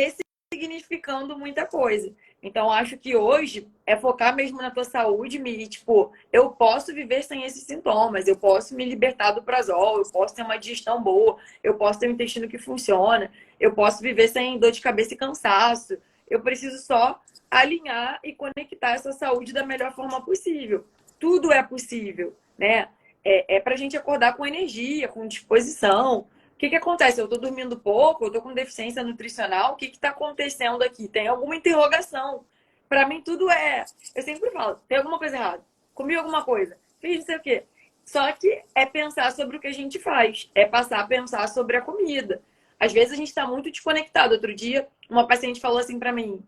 ressignificando muita coisa. Então, acho que hoje é focar mesmo na tua saúde, e, tipo, eu posso viver sem esses sintomas, eu posso me libertar do prazol, eu posso ter uma digestão boa, eu posso ter um intestino que funciona, eu posso viver sem dor de cabeça e cansaço. Eu preciso só alinhar e conectar essa saúde da melhor forma possível. Tudo é possível, né? É pra gente acordar com energia, com disposição. O que acontece? Eu estou dormindo pouco, eu estou com deficiência nutricional, o que está acontecendo aqui? Tem alguma interrogação. Para mim, tudo é. Eu sempre falo: tem alguma coisa errada? Comi alguma coisa? Fiz não sei o quê. Só que é pensar sobre o que a gente faz, é passar a pensar sobre a comida. Às vezes a gente está muito desconectado. Outro dia, uma paciente falou assim para mim: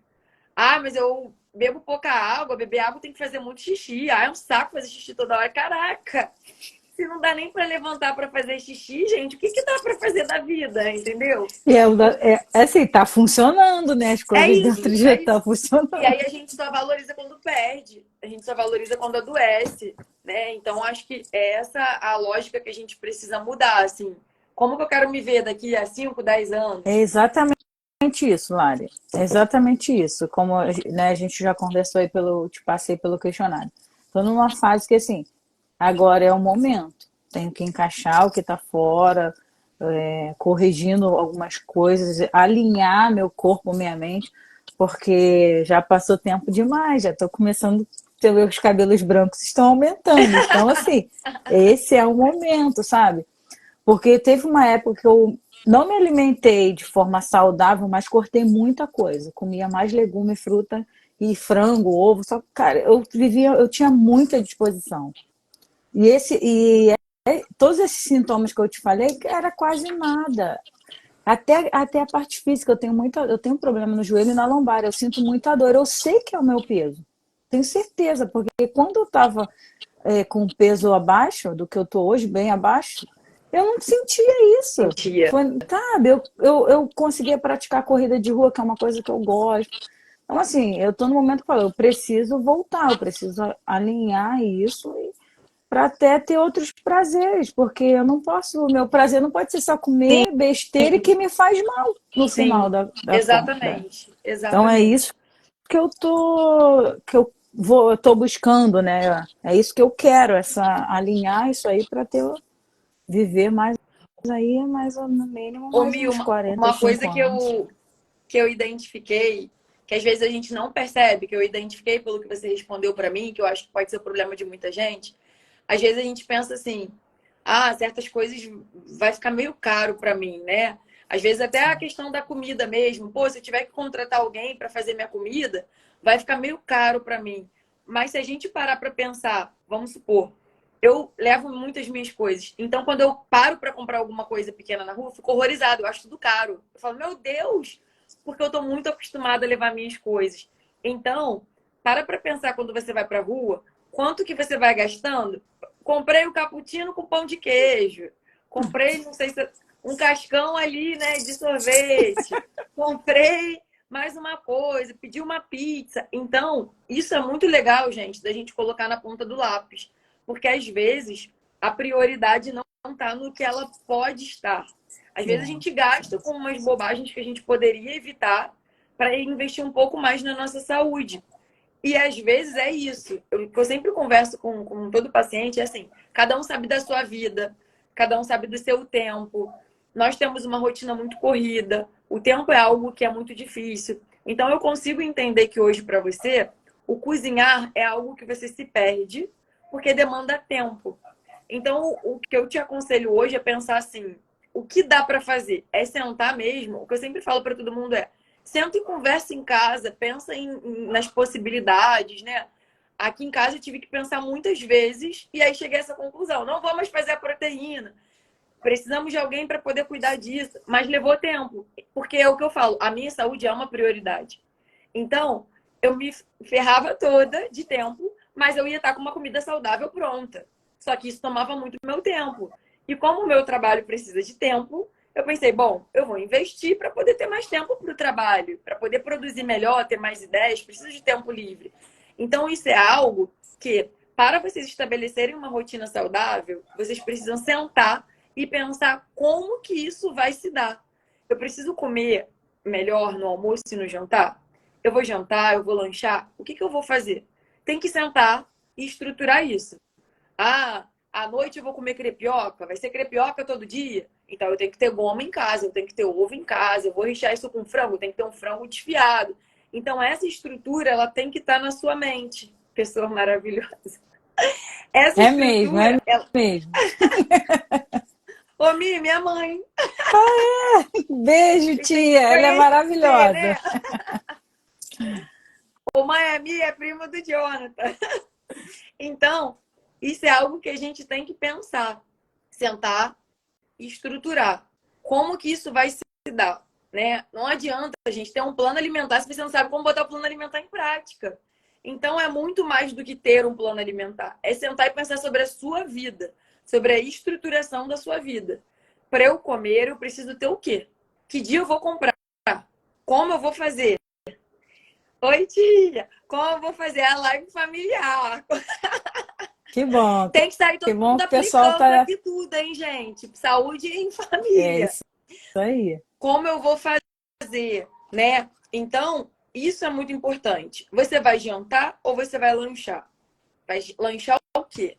ah, mas eu bebo pouca água, beber água tem que fazer muito xixi. Ah, é um saco fazer xixi toda hora. Caraca! Se não dá nem para levantar para fazer xixi, gente, o que que dá para fazer da vida, entendeu? E assim, tá funcionando, né? As É coisas dentro isso, de é jeito tá isso. E funcionando. aí a gente só valoriza quando perde, a gente só valoriza quando adoece, né? Então acho que é essa a lógica que a gente precisa mudar, assim. Como que eu quero me ver daqui a 5, 10 É anos? exatamente isso, Lari. É exatamente isso. Como, né, a gente já conversou aí te passei pelo questionário. Estou numa fase que, assim, agora é o momento. Tenho que encaixar o que está fora, corrigindo algumas coisas, alinhar meu corpo, minha mente, porque já passou tempo demais, já estou começando, os cabelos brancos estão aumentando. Então, assim, esse é o momento, sabe? Porque teve uma época que eu não me alimentei de forma saudável, mas cortei muita coisa. Comia mais legume, fruta e frango, ovo. Só que, cara, eu tinha muita disposição. Todos esses sintomas que eu te falei, era quase nada. Até a parte física, eu tenho um problema no joelho e na lombar, eu sinto muita dor. Eu sei que é o meu peso. Tenho certeza, porque quando eu estava com peso abaixo do que eu estou hoje, bem abaixo, eu não sentia isso. Sentia. Foi, sabe, eu conseguia praticar corrida de rua, que é uma coisa que eu gosto. Então, assim, eu estou no momento que eu falo, eu preciso voltar, eu preciso alinhar isso para até ter outros prazeres, porque eu não posso, o meu prazer não pode ser só Sim, comer besteira e que me faz mal no final sim, da conta. exatamente, Então é exatamente. isso eu tô buscando, né? É isso que eu quero, alinhar isso aí para viver mais aí, mais no mínimo Ô, mais Mi, uns uma 45 coisa anos. que eu identifiquei, que às vezes a gente não percebe, que eu identifiquei pelo que você respondeu para mim, que eu acho que pode ser o problema de muita gente. Às vezes a gente pensa assim: ah, certas coisas vai ficar meio caro para mim, né? Às vezes até a questão da comida mesmo. Pô, se eu tiver que contratar alguém para fazer minha comida, vai ficar meio caro para mim. Mas se a gente parar para pensar, vamos supor, eu levo muitas minhas coisas. Então, quando eu paro para comprar alguma coisa pequena na rua, eu fico horrorizado. Eu acho tudo caro. Eu falo: meu Deus, porque eu estou muito acostumada a levar minhas coisas. Então, para pensar quando você vai para a rua, quanto que você vai gastando? Comprei o cappuccino com pão de queijo. Comprei, não sei se um cascão ali, né, de sorvete. Comprei mais uma coisa, pedi uma pizza. Então, isso é muito legal, gente, da gente colocar na ponta do lápis. Porque às vezes a prioridade não está no que ela pode estar. Às vezes a É, gente gasta com umas bobagens que a gente poderia evitar para investir um pouco mais na nossa saúde. E às vezes é isso. Eu sempre converso com todo paciente, é assim: cada um sabe da sua vida, cada um sabe do seu tempo. Nós temos uma rotina muito corrida, o tempo é algo que é muito difícil. Então eu consigo entender que hoje para você, o cozinhar é algo que você se perde porque demanda tempo. Então o que eu te aconselho hoje é pensar assim: o que dá para fazer? É sentar mesmo. O que eu sempre falo para todo mundo é: senta e conversa em casa, pensa nas possibilidades, né? Aqui em casa eu tive que pensar muitas vezes e aí cheguei a essa conclusão: não vou mais fazer a proteína. Precisamos de alguém para poder cuidar disso. Mas levou tempo, porque é o que eu falo: a minha saúde é uma prioridade. Então, eu me ferrava toda de tempo mas eu ia estar com uma comida saudável pronta. Só que isso tomava muito meu tempo. E como o meu trabalho precisa de tempo, eu pensei, bom, eu vou investir para poder ter mais tempo para o trabalho, para poder produzir melhor, ter mais ideias, preciso de tempo livre. Então, isso é algo que, para vocês estabelecerem uma rotina saudável, vocês precisam sentar e pensar como que isso vai se dar. Eu preciso comer melhor no almoço e no jantar? Eu vou jantar, eu vou lanchar? O que eu vou fazer? Tem que sentar e estruturar isso. Ah, à noite eu vou comer crepioca? Vai ser crepioca todo dia? Então eu tenho que ter goma em casa, eu tenho que ter ovo em casa, eu vou rechear isso com frango, tem que ter um frango desfiado. Então essa estrutura, ela tem que estar na sua mente. Pessoa maravilhosa. Essa É mesmo, é estrutura, ela... mesmo. Ô, Mi, minha mãe. Beijo, Vocês têm que tia. Ela é conhecer, maravilhosa. né? Ô, mãe, a Mi é prima do Jonathan. Então, isso é algo que a gente tem que pensar. Sentar e estruturar. Como que isso vai se dar, né? Não adianta a gente ter um plano alimentar se você não sabe como botar o plano alimentar em prática. Então é muito mais do que ter um plano alimentar. É sentar e pensar sobre a sua vida, sobre a estruturação da sua vida. Para eu comer, eu preciso ter o quê? Que dia eu vou comprar? Como eu vou fazer? Oi, tia! Como eu vou fazer a live familiar? Que bom, Tem que sair que todo bom mundo que o pessoal aplicando tá. aqui tudo, hein, gente? Saúde em É família. isso aí. Como eu vou fazer, né? Então, isso é muito importante. Você vai jantar ou você vai lanchar? Vai lanchar o quê?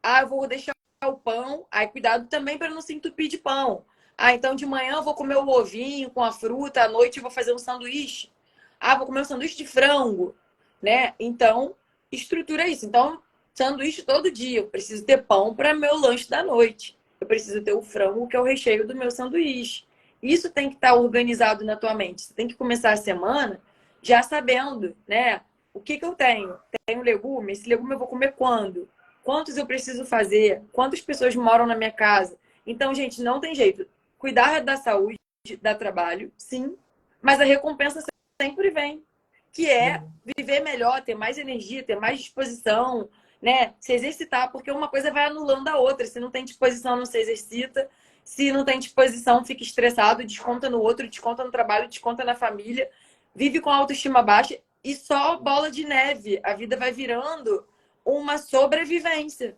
Ah, eu vou deixar o pão. Aí, cuidado também para não se entupir de pão. Ah, então de manhã eu vou comer o ovinho com a fruta, à noite eu vou fazer um sanduíche. Ah, vou comer um sanduíche de frango, né? Então, estrutura isso. Então, sanduíche todo dia. Eu preciso ter pão para meu lanche da noite. Eu preciso ter o frango, que é o recheio do meu sanduíche. Isso tem que estar organizado na tua mente. Você tem que começar a semana já sabendo, né? O que eu tenho? Tenho legume? Esse legume eu vou comer quando? Quantos eu preciso fazer? Quantas pessoas moram na minha casa? Então, gente, não tem jeito. Cuidar da saúde dá trabalho, sim, mas a recompensa sempre vem, que é viver melhor, ter mais energia, ter mais disposição, né? Se exercitar, porque uma coisa vai anulando a outra. Se não tem disposição, não se exercita. Se não tem disposição, fica estressado, desconta no outro, desconta no trabalho, desconta na família, vive com a autoestima baixa e só bola de neve. A vida vai virando uma sobrevivência.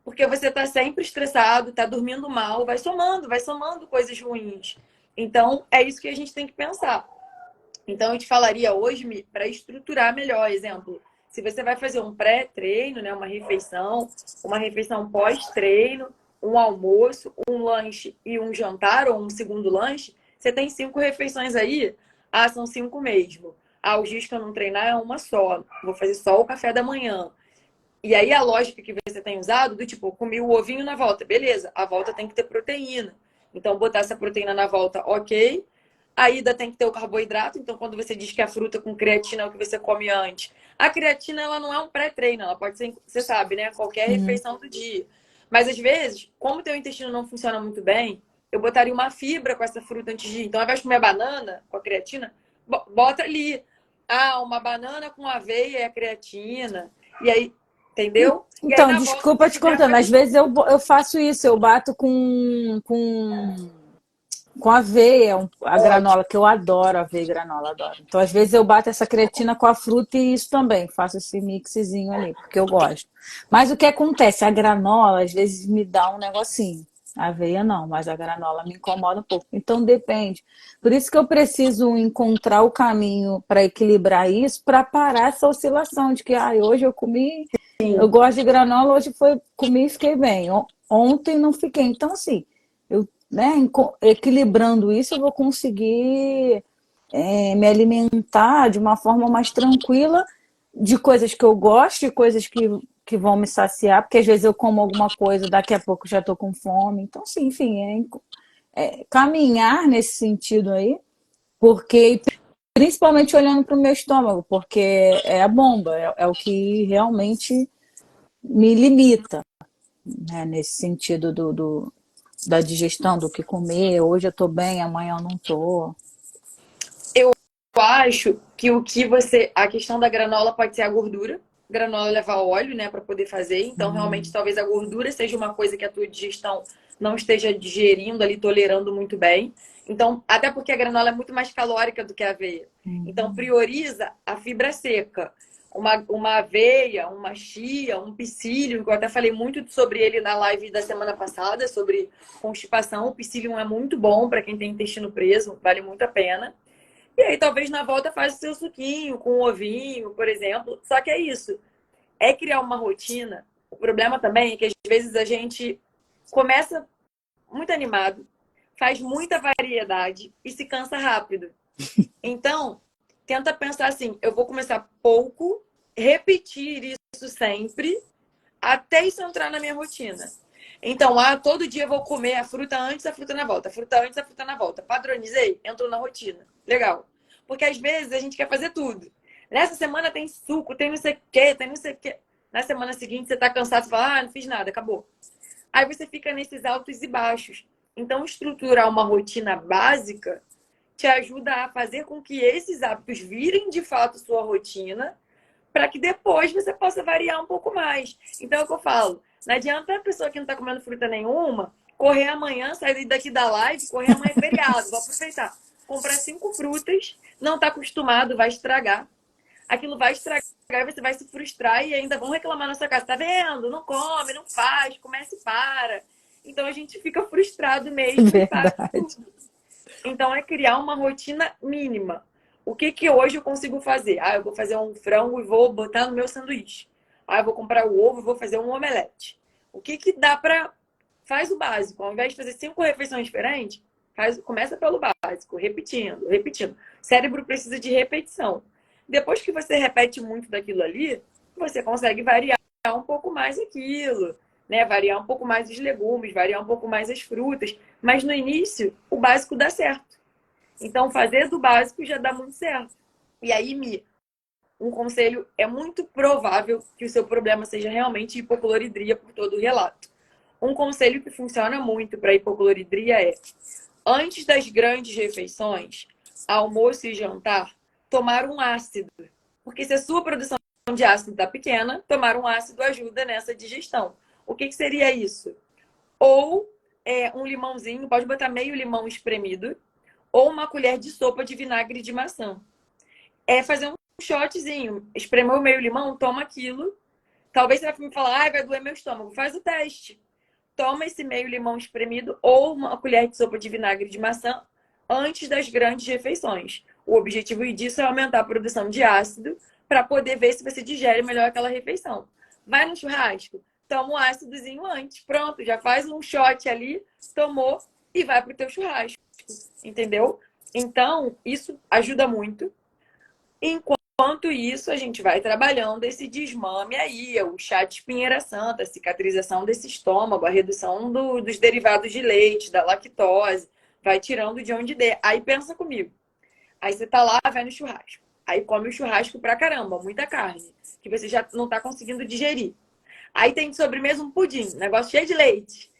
Porque você está sempre estressado, está dormindo mal, vai somando coisas ruins. Então, é isso que a gente tem que pensar. Então, eu te falaria hoje para estruturar melhor. Exemplo, se você vai fazer um pré-treino, né, uma refeição pós-treino, um almoço, um lanche e um jantar, ou um segundo lanche, você tem 5 refeições aí. Ah, são 5 mesmo. Ah, os dias que eu não treinar é uma só. Vou fazer só o café da manhã. E aí a lógica que você tem usado, do tipo, comi o ovinho na volta. Beleza, a volta tem que ter proteína. Então, botar essa proteína na volta, ok. A ida tem que ter o carboidrato. Então, quando você diz que a fruta com creatina é o que você come antes, a creatina ela não é um pré-treino, ela pode ser, você sabe, né? Qualquer refeição do dia. Mas às vezes, como o teu intestino não funciona muito bem, eu botaria uma fibra com essa fruta antes de ir. Então, ao invés de comer banana com a creatina, bota ali. Ah, uma banana com aveia e a creatina. E aí, entendeu? E aí Então, na volta, desculpa se te quiser, cortando. faz Às de novo. vezes eu faço isso, eu bato com aveia, a Ótimo. granola, que eu adoro aveia e granola, adoro. Então, às vezes eu bato essa creatina com a fruta e isso também, faço esse mixzinho ali, porque eu gosto. Mas o que acontece? A granola, às vezes, me dá um negocinho. A aveia não, mas a granola me incomoda um pouco. Então, depende. Por isso que eu preciso encontrar o caminho para equilibrar isso, para parar essa oscilação de que hoje eu comi, eu gosto de granola, hoje comi e fiquei bem. Ontem não fiquei. Então, assim, eu, né, equilibrando isso, eu vou conseguir me alimentar de uma forma mais tranquila de coisas que eu gosto, de coisas que vão me saciar, porque às vezes eu como alguma coisa, daqui a pouco já estou com fome. Então, sim, enfim, caminhar nesse sentido aí, porque principalmente olhando para o meu estômago, porque é a bomba, é o que realmente me limita, né, nesse sentido da digestão, do que comer. Hoje eu tô bem, amanhã eu não tô. Eu acho que a questão da granola pode ser a gordura. granola leva óleo, né, para poder fazer. Então, realmente, talvez a gordura seja uma coisa que a tua digestão não esteja digerindo ali, tolerando muito bem. Então, até porque a granola é muito mais calórica do que a aveia. Então, prioriza a fibra seca. Uma aveia, uma chia, um psyllium, que eu até falei muito sobre ele na live da semana passada, sobre constipação. O psyllium é muito bom para quem tem intestino preso, vale muito a pena. E aí, talvez na volta faz o seu suquinho com um ovinho, por exemplo. Só que é isso. É criar uma rotina. O problema também é que às vezes a gente começa muito animado, faz muita variedade e se cansa rápido. Então, tenta pensar assim, eu vou começar pouco, repetir isso sempre, até isso entrar na minha rotina. Então, todo dia eu vou comer a fruta antes, a fruta na volta. A fruta antes, a fruta na volta. Padronizei, entrou na rotina. Legal. Porque às vezes a gente quer fazer tudo. Nessa semana tem suco, tem não sei o quê, tem não sei o quê. Na semana seguinte você tá cansado e fala, não fiz nada, acabou. Aí você fica nesses altos e baixos. Então, estruturar uma rotina básica te ajuda a fazer com que esses hábitos virem de fato sua rotina, para que depois você possa variar um pouco mais. Então, é o que eu falo. Não adianta a pessoa que não está comendo fruta nenhuma correr amanhã, sair daqui da live, correr amanhã é feriado. Vou aproveitar. Comprar 5 frutas, não está acostumado, vai estragar. Aquilo vai estragar e você vai se frustrar e ainda vão reclamar na sua casa. Tá vendo? Não come, não faz, começa e para. Então a gente fica frustrado mesmo e para tudo. Então é criar uma rotina mínima. O que hoje eu consigo fazer? Eu vou fazer um frango e vou botar no meu sanduíche. Eu vou comprar o ovo e vou fazer um omelete. O que dá para... Faz o básico. Ao invés de fazer 5 refeições diferentes, começa pelo básico, repetindo, repetindo. O cérebro precisa de repetição. Depois que você repete muito daquilo ali, você consegue variar um pouco mais aquilo, né? Variar um pouco mais os legumes, variar um pouco mais as frutas. Mas no início, o básico dá certo. Então, fazer do básico já dá muito certo. E aí, um conselho, é muito provável que o seu problema seja realmente hipocloridria por todo o relato. Um conselho que funciona muito para hipocloridria é, antes das grandes refeições, almoço e jantar, tomar um ácido. Porque se a sua produção de ácido está pequena, tomar um ácido ajuda nessa digestão. O que seria isso? Ou um limãozinho, pode botar meio limão espremido, ou uma colher de sopa de vinagre de maçã. É fazer um shotzinho, espremeu meio limão, toma aquilo. Talvez você vai me falar, vai doer meu estômago. Faz o teste. Toma esse meio limão espremido ou uma colher de sopa de vinagre de maçã antes das grandes refeições. O objetivo disso é aumentar a produção de ácido para poder ver se você digere melhor aquela refeição. Vai no churrasco, toma um ácidozinho antes. Pronto, já faz um shot ali, tomou e vai pro teu churrasco. Entendeu? Então, isso ajuda muito. Enquanto isso, a gente vai trabalhando esse desmame aí, o chá de espinheira santa, a cicatrização desse estômago, a redução dos derivados de leite, da lactose, vai tirando de onde der. Aí pensa comigo. Aí você tá lá, vai no churrasco. Aí come o churrasco pra caramba, muita carne, que você já não tá conseguindo digerir. Aí tem de sobremesa um pudim, negócio cheio de leite.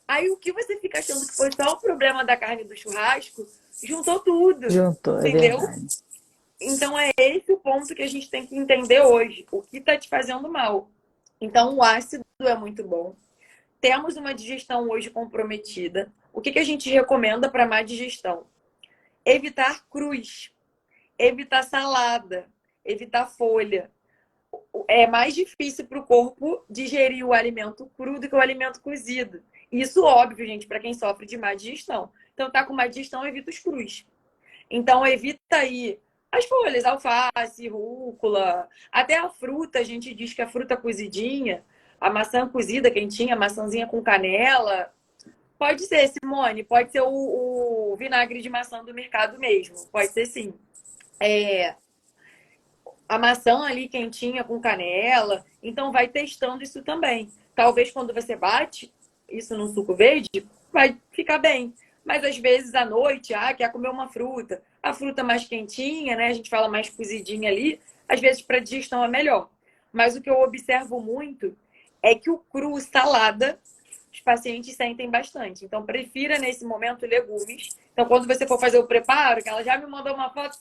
Aí o que você fica achando que foi só o problema da carne do churrasco, juntou tudo. Juntou, é entendeu? verdade. Então é esse o ponto que a gente tem que entender hoje. O que está te fazendo mal. Então o ácido é muito bom. Temos uma digestão hoje comprometida. O que a gente recomenda para má digestão? Evitar crus, evitar salada, evitar folha. É mais difícil para o corpo digerir o alimento cru do que o alimento cozido. Isso, óbvio, gente, para quem sofre de má digestão. Então, tá com má digestão, evita os crus. Então, evita aí as folhas, alface, rúcula, até a fruta. A gente diz que a fruta cozidinha, a maçã cozida, quentinha, a maçãzinha com canela. Pode ser, Simone, pode ser o vinagre de maçã do mercado mesmo. Pode ser sim. A maçã ali quentinha com canela. Então, vai testando isso também. Talvez quando você bate isso no suco verde, vai ficar bem. Mas às vezes à noite, quer comer uma fruta. A fruta mais quentinha, né? A gente fala mais cozidinha ali. Às vezes para digestão é melhor. Mas o que eu observo muito é que o cru, salada, os pacientes sentem bastante. Então, prefira nesse momento legumes. Então, quando você for fazer o preparo, que ela já me mandou uma foto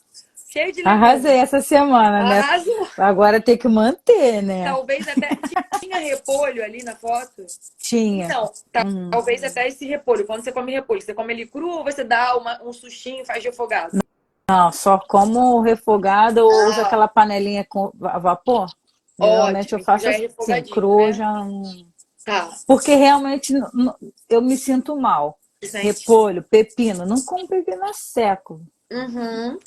cheio de Arrasei legumes. essa semana, né? Arrasou. Agora tem que manter, né? Talvez até tinha repolho ali na foto. Tinha. Então, Hum. talvez até esse repolho. Quando você come repolho, você come ele cru ou você dá um sushinho e faz refogado? Não, só como refogado ou uso Ah, aquela panelinha com vapor. Geralmente ótimo. eu Então faço já é assim, refogadinho, cru né? já. Tá. Porque realmente eu me sinto mal. Você sente? Repolho, pepino, não como pepino a seco. Uhum.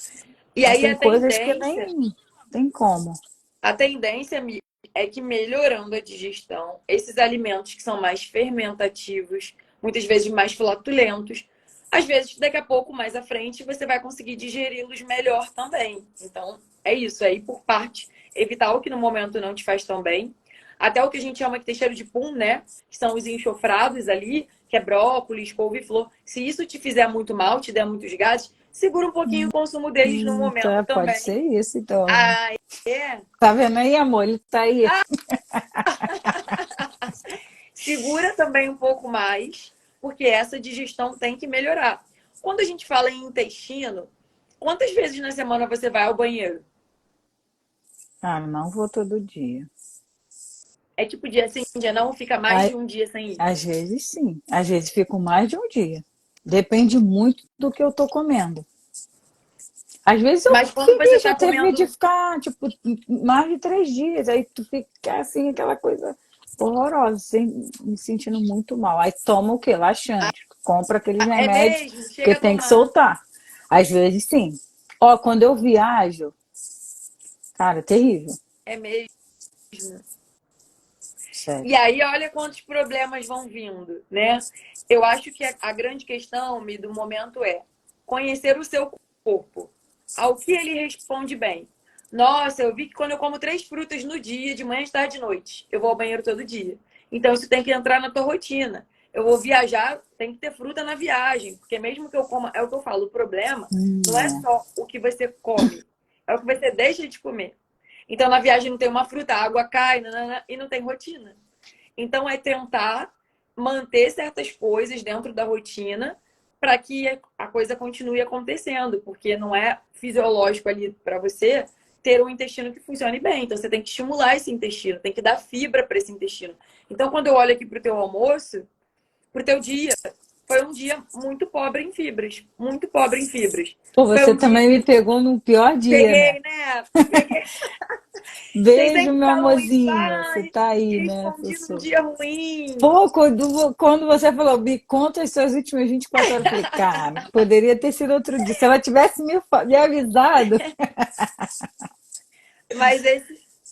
E Então aí tem coisas que nem tem como. a tendência, amiga, é que melhorando a digestão, esses alimentos que são mais fermentativos, muitas vezes mais flatulentos, às vezes daqui a pouco, mais à frente, você vai conseguir digeri-los melhor também. Então, é isso aí por parte, evitar o que no momento não te faz tão bem. Até o que a gente chama que tem cheiro de pum, né? Que são os enxofrados ali, que é brócolis, couve-flor. Se isso te fizer muito mal, te der muitos gases, segura um pouquinho o consumo deles no momento Tá, pode também. ser isso, então. Ah, é? Tá vendo aí, amor? Ele tá aí. Segura também um pouco mais, porque essa digestão tem que melhorar. Quando a gente fala em intestino, quantas vezes na semana você vai ao banheiro? Ah, não vou todo dia. É tipo dia sim, dia não, fica mais Aí, de um dia sem ir. às vezes sim. Às vezes fico mais de um dia. Depende muito do que eu tô comendo. Às vezes eu Mas quando você fiquei, já tá teve de comendo. ficar, tipo, mais de 3 dias. Aí tu fica assim, aquela coisa horrorosa, assim, me sentindo muito mal. Aí toma o quê? Laxante. Compra aqueles É remédios, mesmo? porque Chega a tem que tomar. soltar. Às vezes sim. Ó, quando eu viajo, cara, terrível. É mesmo. Sério. E aí, olha quantos problemas vão vindo, né? Eu acho que a grande questão, Mi, do momento é conhecer o seu corpo. Ao que ele responde bem. Nossa, eu vi que quando eu como 3 frutas no dia, de manhã, de tarde e de noite, eu vou ao banheiro todo dia. Então, isso tem que entrar na tua rotina. Eu vou viajar, tem que ter fruta na viagem. Porque mesmo que eu coma, é o que eu falo, o problema não é É. só o que você come, é o que você deixa de comer. Então, na viagem não tem uma fruta, a água cai, nanana, e não tem rotina. Então, é tentar manter certas coisas dentro da rotina para que a coisa continue acontecendo, porque não é fisiológico ali para você ter um intestino que funcione bem. Então, você tem que estimular esse intestino, tem que dar fibra para esse intestino. Então, quando eu olho aqui para o teu almoço, para o teu dia, foi um dia muito pobre em fibras, muito pobre em fibras. Pô, Foi você um dia também me que pegou no pior dia, né? peguei, né? Peguei. Vocês Beijo, sempre meu falam isso, amorzinho. Você ai, tá aí, né? respondi num dia ruim. Pô, quando você falou, me conta as suas últimas 24 horas, eu falei, cara, poderia ter sido outro dia. Se ela tivesse me avisado. Mas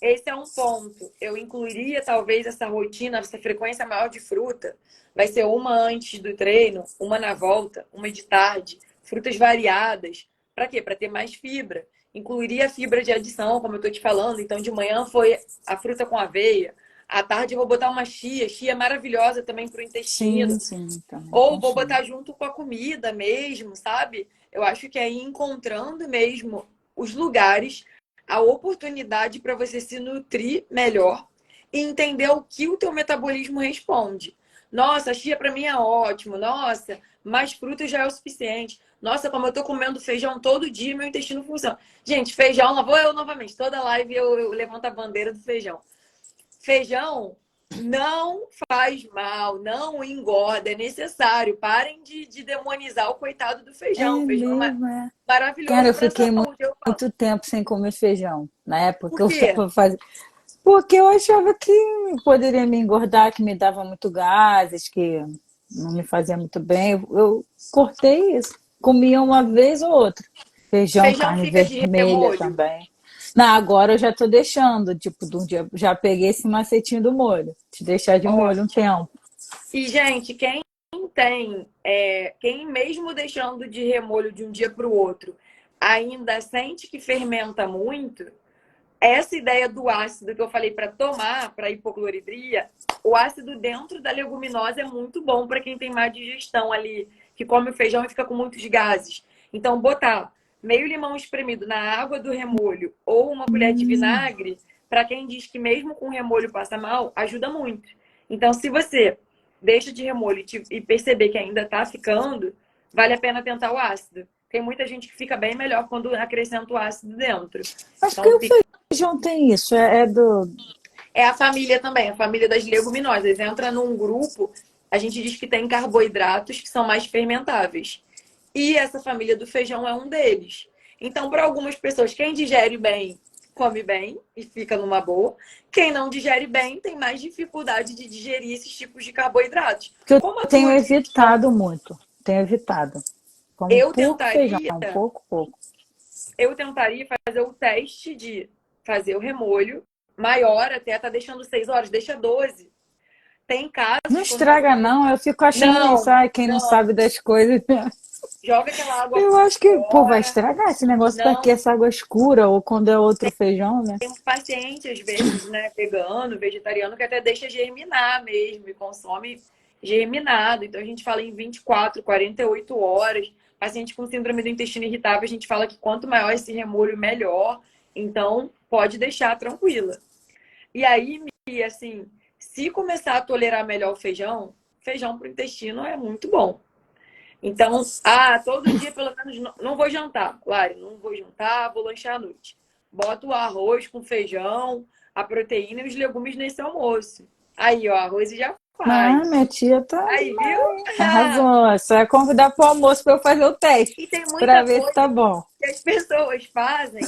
esse é um ponto. Eu incluiria talvez essa rotina, essa frequência maior de fruta. Vai ser uma antes do treino, uma na volta, uma de tarde, frutas variadas. Para quê? Para ter mais fibra. Incluiria a fibra de adição, como eu estou te falando. Então, de manhã foi a fruta com aveia. À tarde eu vou botar uma chia. Chia é maravilhosa também para o intestino. Sim, sim, também Ou vou consumo. botar junto com a comida mesmo, sabe? Eu acho que é ir encontrando mesmo os lugares, a oportunidade para você se nutrir melhor e entender o que o teu metabolismo responde. Nossa, a chia para mim é ótimo. Nossa, mais fruta já é o suficiente. Nossa, como eu tô comendo feijão todo dia, meu intestino funciona. Gente, feijão, lá vou eu novamente. Toda live eu levanto a bandeira do feijão. Feijão não faz mal, não engorda, é necessário. Parem de demonizar o coitado do É feijão. O feijão é mesmo, é. Cara, maravilhoso eu para a fiquei saúde. Eu falo, muito tempo sem comer feijão. Na época que por eu quê? estava fazendo. Porque eu achava que poderia me engordar, que me dava muito gases, que não me fazia muito bem. Eu cortei isso. Comia uma vez ou outra. Feijão, Feijão carne fica de vermelha remolho. também. Não, agora eu já tô deixando, tipo, de um dia, já peguei esse macetinho do molho, de deixar de molho um Ótimo. tempo. E, gente, quem tem, quem mesmo deixando de remolho de um dia para o outro, ainda sente que fermenta muito, essa ideia do ácido que eu falei para tomar, para hipocloridria, o ácido dentro da leguminosa é muito bom para quem tem má digestão ali, que come o feijão e fica com muitos gases. Então, botar meio limão espremido na água do remolho ou uma colher de vinagre, para quem diz que mesmo com remolho passa mal, ajuda muito. Então, se você deixa de remolho e perceber que ainda está ficando, vale a pena tentar o ácido. Tem muita gente que fica bem melhor quando acrescenta o ácido dentro. Mas que Então, o feijão tem isso? É do. é a família também, a família das leguminosas. Entra num grupo, a gente diz que tem carboidratos que são mais fermentáveis. E essa família do feijão é um deles. Então, para algumas pessoas, quem digere bem, come bem e fica numa boa. Quem não digere bem, tem mais dificuldade de digerir esses tipos de carboidratos. Que eu Como a tenho tua digestão, evitado muito. Tenho evitado. Como eu pouco feijão, tentaria, pouco. eu tentaria fazer o teste de fazer o remolho maior até tá deixando 6 horas, deixa 12. Tem Não casos quando você estraga, vai. não. Eu fico achando isso. Não, Ai, quem não não. sabe das coisas. Joga aquela água Eu acho que, pô, vai fora. estragar esse negócio pra quê? Não. Essa água escura ou quando é outro feijão, né? Tem um paciente, às vezes, né, vegano, vegetariano, que até deixa germinar mesmo e consome germinado. Então, a gente fala em 24, 48 horas. Paciente com síndrome do intestino irritável, a gente fala que quanto maior esse remolho, melhor. Então, pode deixar tranquila. E aí, assim, se começar a tolerar melhor o feijão, feijão para o intestino é muito bom. Então, todo dia pelo menos não vou jantar, Lari, não vou jantar, vou lanchar à noite. Bota o arroz com feijão, a proteína e os legumes nesse almoço. Aí, ó, arroz já Ah, faz. minha tia tá Aí, viu? arrasou. É só é convidar pro almoço pra eu fazer o teste, E tem pra muita ver se coisa tá bom. que as pessoas fazem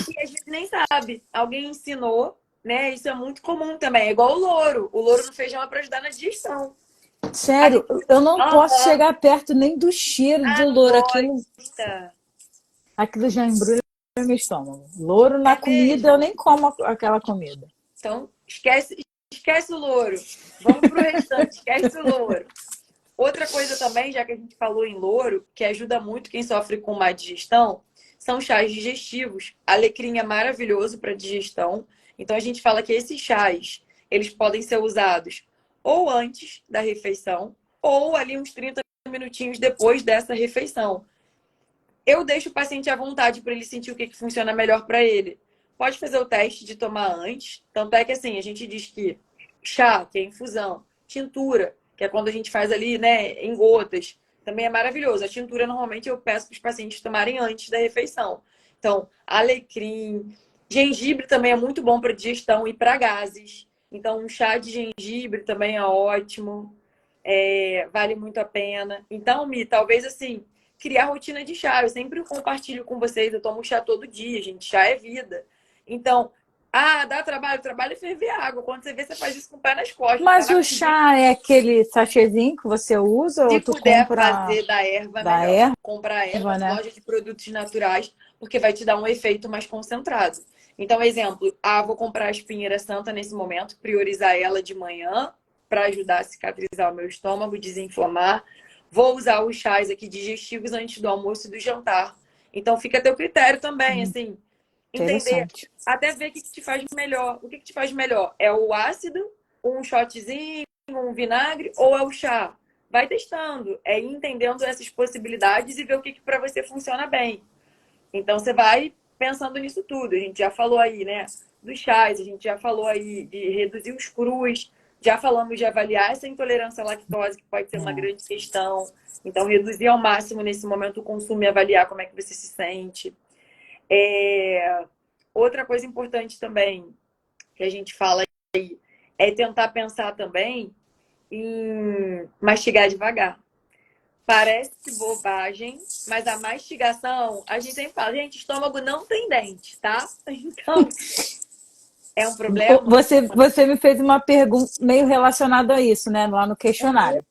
e a gente nem sabe. Alguém ensinou, né? Isso é muito comum também. É igual o louro. O louro no feijão é para ajudar na digestão. A Sério, gente... eu não posso Aham. chegar perto nem do cheiro Ah, do não louro. Aquilo, gosta. aquilo já embrulha meu estômago. Louro na É comida, eu mesmo. nem como aquela comida. Então, esquece o louro. Vamos pro restante, esquece o louro. Outra coisa também, já que a gente falou em louro, que ajuda muito quem sofre com má digestão, são chás digestivos. Alecrim é maravilhoso para digestão. Então a gente fala que esses chás, eles podem ser usados ou antes da refeição, ou ali uns 30 minutinhos depois dessa refeição. Eu deixo o paciente à vontade para ele sentir o que funciona melhor para ele. Pode fazer o teste de tomar antes. Tanto é que assim, a gente diz que chá, que é infusão, tintura, que é quando a gente faz ali, né, em gotas, também é maravilhoso. A tintura normalmente eu peço para os pacientes tomarem antes da refeição. Então, alecrim, gengibre também é muito bom para digestão e para gases. Então, um chá de gengibre também é ótimo, vale muito a pena. Então, Mi, talvez assim, criar rotina de chá. Eu sempre compartilho com vocês, eu tomo chá todo dia, gente. Chá é vida. Então, dá trabalho? Trabalho é ferver água. Quando você vê, você faz isso com o pé nas costas. Tá Mas o rapidinho. chá é aquele sachêzinho que você usa Se ou tu puder compra fazer da erva, da melhor. erva, Comprar erva, né? loja de produtos naturais, porque vai te dar um efeito mais concentrado. Então, exemplo, vou comprar a espinheira santa nesse momento, priorizar ela de manhã para ajudar a cicatrizar o meu estômago, desinflamar. Vou usar os chás aqui digestivos antes do almoço e do jantar. Então, fica a teu critério também, assim, entender, Interessante. até ver o que te faz melhor. O que te faz melhor? É o ácido, um shotzinho, um vinagre ou é o chá? Vai testando, ir entendendo essas possibilidades e ver o que para você funciona bem. Então você vai pensando nisso tudo. A gente já falou aí, né, dos chás, a gente já falou aí de reduzir os crus, já falamos de avaliar essa intolerância à lactose, que pode ser uma É, grande questão. Então, reduzir ao máximo nesse momento o consumo e avaliar como é que você se sente. Outra coisa importante também que a gente fala aí é tentar pensar também em mastigar devagar. Parece bobagem, mas a mastigação, a gente sempre fala, gente, estômago não tem dente, tá? Então, é um problema. Você me fez uma pergunta meio relacionada a isso, né? Lá no questionário.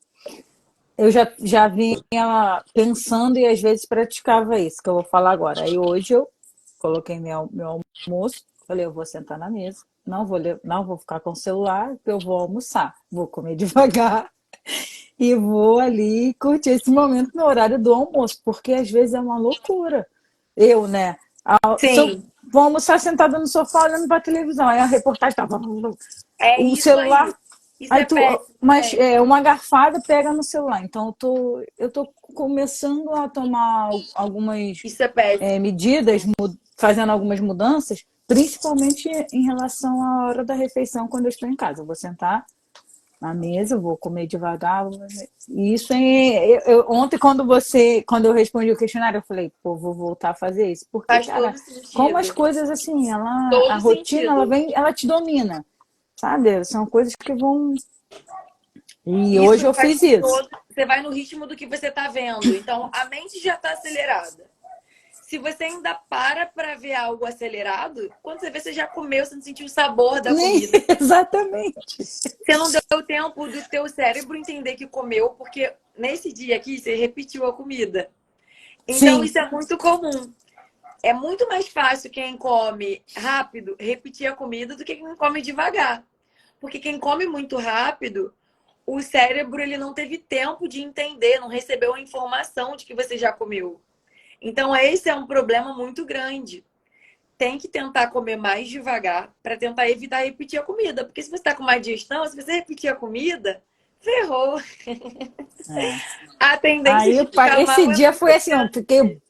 Eu já vinha pensando e às vezes praticava isso, que eu vou falar agora. Aí hoje eu coloquei meu almoço, falei, eu vou sentar na mesa, não vou ficar com o celular, eu vou almoçar, vou comer devagar e vou ali curtir esse momento no horário do almoço, porque às vezes é uma loucura. Eu, né? Se eu Sim, vou almoçar sentada no sofá olhando para a televisão, aí a reportagem tá, é o isso celular. aí. Isso Aí é péssimo mas também. uma garfada pega no celular. Então eu tô começando a tomar algumas Isso é péssimo. medidas, fazendo algumas mudanças, principalmente em relação à hora da refeição quando eu estou em casa. Eu vou sentar, na mesa, eu vou comer devagar. E isso ontem, quando eu respondi o questionário, eu falei, pô, vou voltar a fazer isso. Porque, Faz cara, todo como as sentido. coisas assim, a Todo rotina, sentido. ela te domina, sabe? São coisas que vão. E Isso hoje eu faz fiz isso. todo. Você vai no ritmo do que você está vendo. Então, a mente já está acelerada. Se você ainda para ver algo acelerado, quando você vê, você já comeu, você não sentiu o sabor da Nem comida. exatamente. Você não deu tempo do teu cérebro entender que comeu, porque nesse dia aqui você repetiu a comida. Então, Sim, isso é muito comum. É muito mais fácil quem come rápido repetir a comida do que quem come devagar. Porque quem come muito rápido, o cérebro ele não teve tempo de entender, não recebeu a informação de que você já comeu. Então, esse é um problema muito grande. Tem que tentar comer mais devagar para tentar evitar repetir a comida. Porque se você está com má digestão, se você repetir a comida, ferrou. é. A tendência Aí de ficar esse mal é dia muito foi assim, eu grande. fiquei,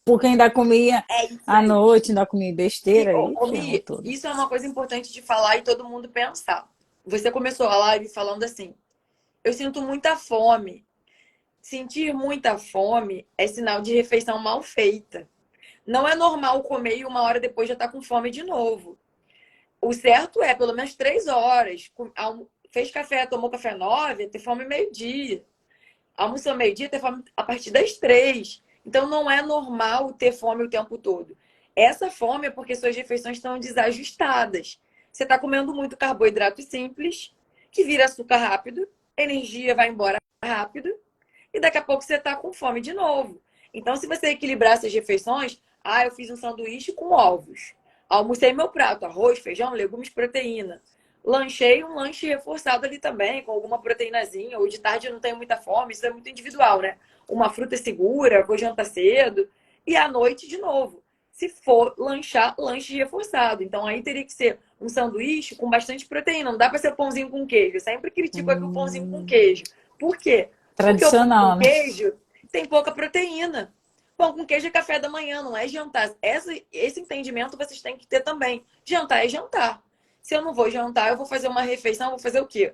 porque ainda comia É isso à aí. noite, ainda comia E, besteira, aí ferrou Mi, tudo. isso é uma coisa importante de falar e todo mundo pensar. Você começou a live falando assim: eu sinto muita fome. Sentir muita fome é sinal de refeição mal feita. Não é normal comer e uma hora depois já tá com fome de novo. O certo é pelo menos 3 horas. Fez café, tomou café 9, ter fome meio-dia. Almoçou meio-dia, ter fome a partir das 3. Então não é normal ter fome o tempo todo. Essa fome é porque suas refeições estão desajustadas. Você está comendo muito carboidrato simples, que vira açúcar rápido, energia vai embora rápido, e daqui a pouco você está com fome de novo. Então, se você equilibrar essas refeições, eu fiz um sanduíche com ovos. Almocei meu prato, arroz, feijão, legumes, proteína. Lanchei um lanche reforçado ali também, com alguma proteínazinha, ou de tarde eu não tenho muita fome, isso é muito individual, né? Uma fruta segura, vou jantar cedo, e à noite de novo. Se for lanchar, lanche reforçado. Então aí teria que ser um sanduíche com bastante proteína. Não dá para ser pãozinho com queijo. Eu sempre critico aqui o pãozinho com queijo. Por quê? Porque o pão com Tradicional, né? queijo tem pouca proteína. Pão com queijo é café da manhã, não é jantar. Esse entendimento vocês têm que ter também. Jantar é jantar. Se eu não vou jantar, eu vou fazer uma refeição, vou fazer o quê?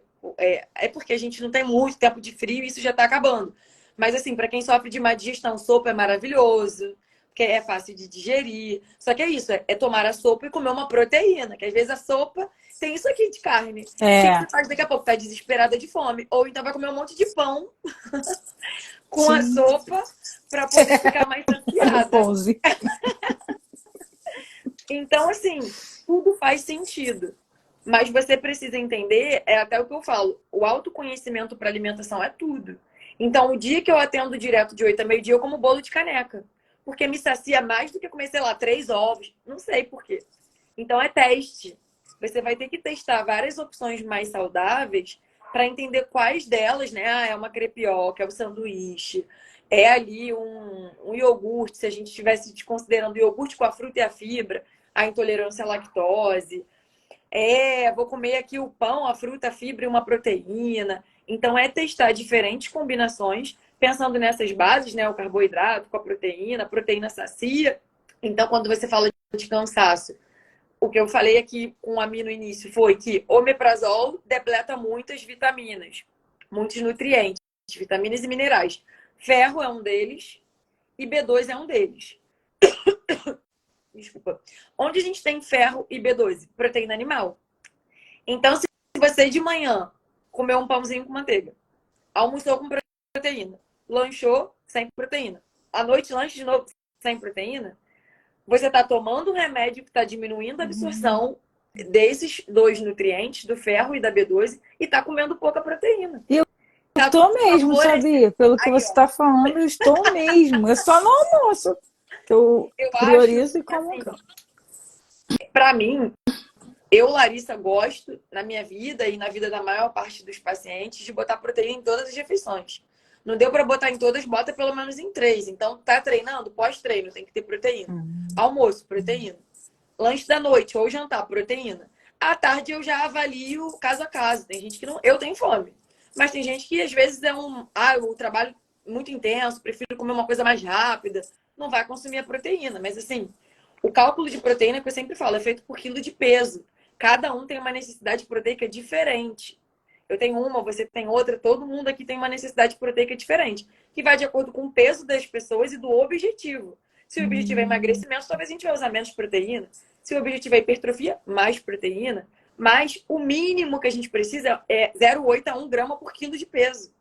É porque a gente não tem muito tempo de frio e isso já está acabando. Mas assim, para quem sofre de má digestão, sopa é maravilhoso, porque é fácil de digerir. Só que é isso, é tomar a sopa e comer uma proteína, que às vezes a sopa tem isso aqui de carne. O que É, você faz daqui a pouco? Tá desesperada de fome. Ou então vai comer um monte de pão com a sim, sopa para poder ficar mais do saciada. pãozinho. Então, assim, tudo faz sentido. Mas você precisa entender, é até o que eu falo, o autoconhecimento para alimentação é tudo. Então, o dia que eu atendo direto de 8 a meio-dia, eu como bolo de caneca. Porque me sacia mais do que comer, sei lá, 3 ovos. Não sei por quê. Então, é teste. Você vai ter que testar várias opções mais saudáveis para entender quais delas, né? É uma crepioca, é o sanduíche, é ali um iogurte, se a gente estivesse considerando iogurte com a fruta e a fibra, a intolerância à lactose. Vou comer aqui o pão, a fruta, a fibra e uma proteína. Então, é testar diferentes combinações, pensando nessas bases, né? O carboidrato com a proteína sacia. Então, quando você fala de cansaço, o que eu falei aqui com a Mi no início foi que o omeprazol depleta muitas vitaminas, muitos nutrientes, vitaminas e minerais. Ferro é um deles e B2 é um deles. Desculpa. Onde a gente tem ferro e B12? Proteína animal. Então, se você de manhã comeu um pãozinho com manteiga, almoçou com proteína, lanchou sem proteína, à noite lanche de novo sem proteína, você está tomando um remédio que está diminuindo a absorção desses dois nutrientes, do ferro e da B12, e está comendo pouca proteína. E eu Está estou mesmo, favorecendo. sabia? Pelo que Aí, você ó, está falando, eu estou mesmo. É só no almoço que eu eu acho, priorizo e como assim, que eu. para mim, eu, Larissa, gosto na minha vida e na vida da maior parte dos pacientes de botar proteína em todas as refeições. Não deu para botar em todas, bota pelo menos em 3. Então, tá treinando? Pós-treino, tem que ter proteína. Almoço, proteína. Lanche da noite ou jantar, proteína. À tarde eu já avalio caso a caso. Tem gente que não. Eu tenho fome. Mas tem gente que às vezes é o trabalho muito intenso, prefiro comer uma coisa mais rápida. Não vai consumir a proteína. Mas assim, o cálculo de proteína que eu sempre falo é feito por quilo de peso. Cada um tem uma necessidade proteica diferente. Eu tenho uma, você tem outra, todo mundo aqui tem uma necessidade proteica diferente, que vai de acordo com o peso das pessoas e do objetivo. Se o objetivo é emagrecimento, talvez a gente vai usar menos proteína. Se o objetivo é hipertrofia, mais proteína. Mas o mínimo que a gente precisa é 0,8 a 1 grama por quilo de peso.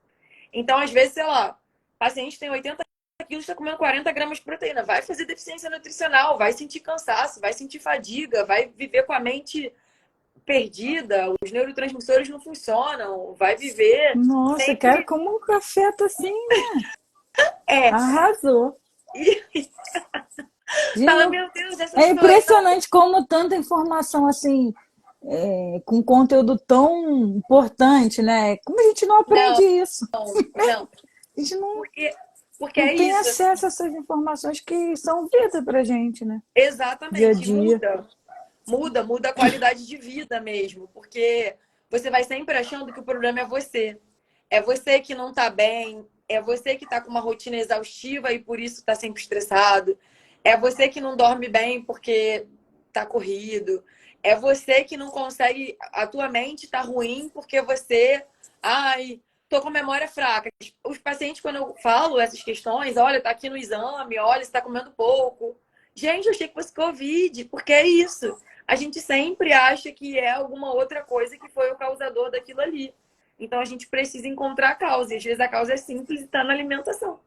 Então, às vezes, sei lá, o paciente tem 80 quilos, está comendo 40 gramas de proteína. Vai fazer deficiência nutricional, vai sentir cansaço, vai sentir fadiga, vai viver com a mente perdida, os neurotransmissores não funcionam, vai viver Nossa, sempre... cara, como um café tá assim, né? É. Arrasou. Fala, Gente, meu Deus, essa é sou eu. impressionante como tanta informação assim, com conteúdo tão importante, né? Como a gente não aprende isso? Não. A gente Porque não é tem isso. acesso a essas informações que são vida pra gente, né? Dia a Exatamente. dia. Muda a qualidade de vida mesmo. Porque você vai sempre achando que o problema é você. É você que não tá bem, é você que tá com uma rotina exaustiva e por isso tá sempre estressado. É você que não dorme bem porque tá corrido. É você que não consegue, a tua mente tá ruim porque você, ai, tô com memória fraca. Os pacientes, quando eu falo essas questões, olha, tá aqui no exame, olha, você tá comendo pouco. Gente, eu achei que fosse Covid, porque é isso. A gente sempre acha que é alguma outra coisa que foi o causador daquilo ali. Então a gente precisa encontrar a causa. E às vezes a causa é simples e está na alimentação.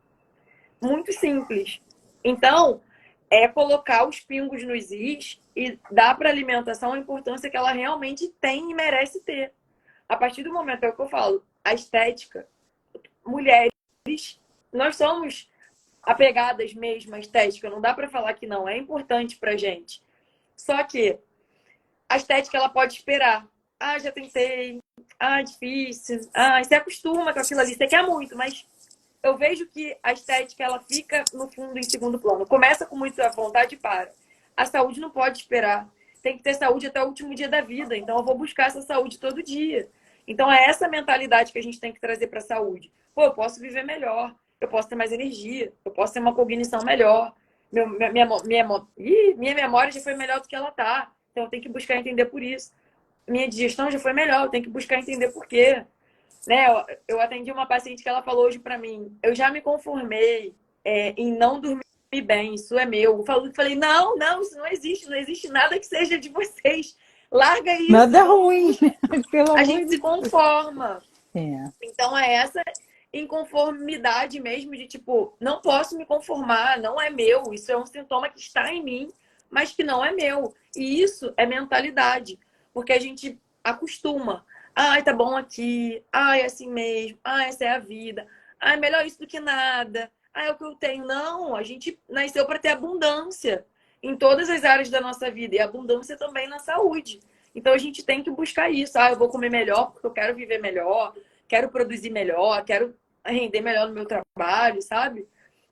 Muito simples. Então, é colocar os pingos nos is e dar para a alimentação a importância que ela realmente tem e merece ter. A partir do momento, é o que eu falo, a estética, mulheres, nós somos apegadas mesmo à estética, não dá para falar que não, é importante pra gente. Só que a estética ela pode esperar. Ah, já tentei. Ah, difícil. Ah, você acostuma com aquilo ali, você quer muito, mas eu vejo que a estética ela fica no fundo em segundo plano. Começa com muita vontade e para. A saúde não pode esperar. Tem que ter saúde até o último dia da vida. Então eu vou buscar essa saúde todo dia. Então é essa mentalidade que a gente tem que trazer para a saúde. Pô, eu posso viver melhor, eu posso ter mais energia, eu posso ter uma cognição melhor. Minha memória já foi melhor do que ela tá. Então eu tenho que buscar entender por isso. Minha digestão já foi melhor, eu tenho que buscar entender por quê. Né? Eu atendi uma paciente que ela falou hoje para mim, eu já me conformei em não dormir bem, isso é meu. Eu falei, não, isso não existe nada que seja de vocês. Larga isso. Nada ruim, pelo A amor gente de se conforma. É. Então é essa inconformidade mesmo de tipo, não posso me conformar, não é meu, isso é um sintoma que está em mim, mas que não é meu. E isso é mentalidade, porque a gente acostuma. Ai, tá bom aqui. Ai, é assim mesmo. Ai, essa é a vida. Ai, melhor isso do que nada. Ai, é o que eu tenho. Não, a gente nasceu para ter abundância em todas as áreas da nossa vida e abundância também na saúde. Então a gente tem que buscar isso. Ah, eu vou comer melhor porque eu quero viver melhor, quero produzir melhor, quero render melhor no meu trabalho, sabe?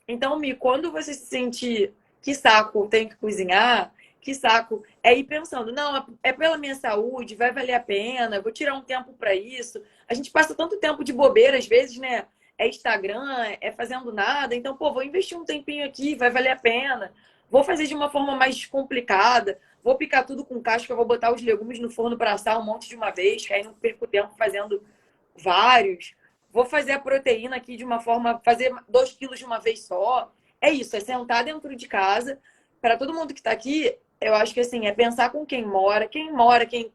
Então, Mi, quando você se sentir que saco, tem que cozinhar, que saco, é ir pensando, não, é pela minha saúde, vai valer a pena, eu vou tirar um tempo para isso. A gente passa tanto tempo de bobeira, às vezes, né? É Instagram, é fazendo nada. Então, pô, vou investir um tempinho aqui, vai valer a pena. Vou fazer de uma forma mais descomplicada. Vou picar tudo com casca, vou botar os legumes no forno para assar um monte de uma vez, que aí não perco tempo fazendo vários. Vou fazer a proteína aqui de uma forma, fazer 2 quilos de uma vez só. É isso, é sentar dentro de casa. Para todo mundo que está aqui, eu acho que assim, é pensar com quem mora, quem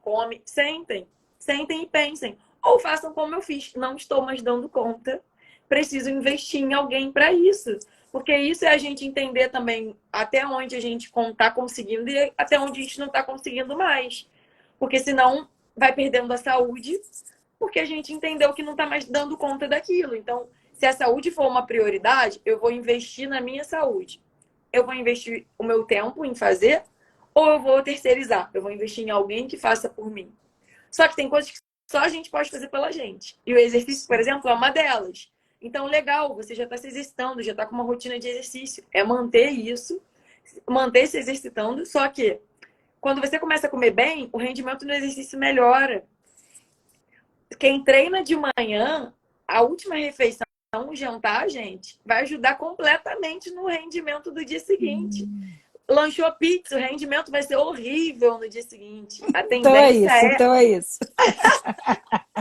come. Sentem e pensem. Ou façam como eu fiz. Não estou mais dando conta. Preciso investir em alguém para isso. Porque isso é a gente entender também até onde a gente está conseguindo e até onde a gente não está conseguindo mais. Porque senão vai perdendo a saúde, porque a gente entendeu que não está mais dando conta daquilo. Então, se a saúde for uma prioridade, eu vou investir na minha saúde. Eu vou investir o meu tempo em fazer ou eu vou terceirizar? Eu vou investir em alguém que faça por mim. Só que tem coisas que só a gente pode fazer pela gente. E o exercício, por exemplo, é uma delas. Então, legal, você já está se exercitando, já está com uma rotina de exercício. É manter isso, manter se exercitando, só que quando você começa a comer bem, o rendimento no exercício melhora. Quem treina de manhã, a última refeição, o jantar, gente, vai ajudar completamente no rendimento do dia seguinte. lanchou pizza, o rendimento vai ser horrível no dia seguinte. A Então é tendência isso, é então é isso.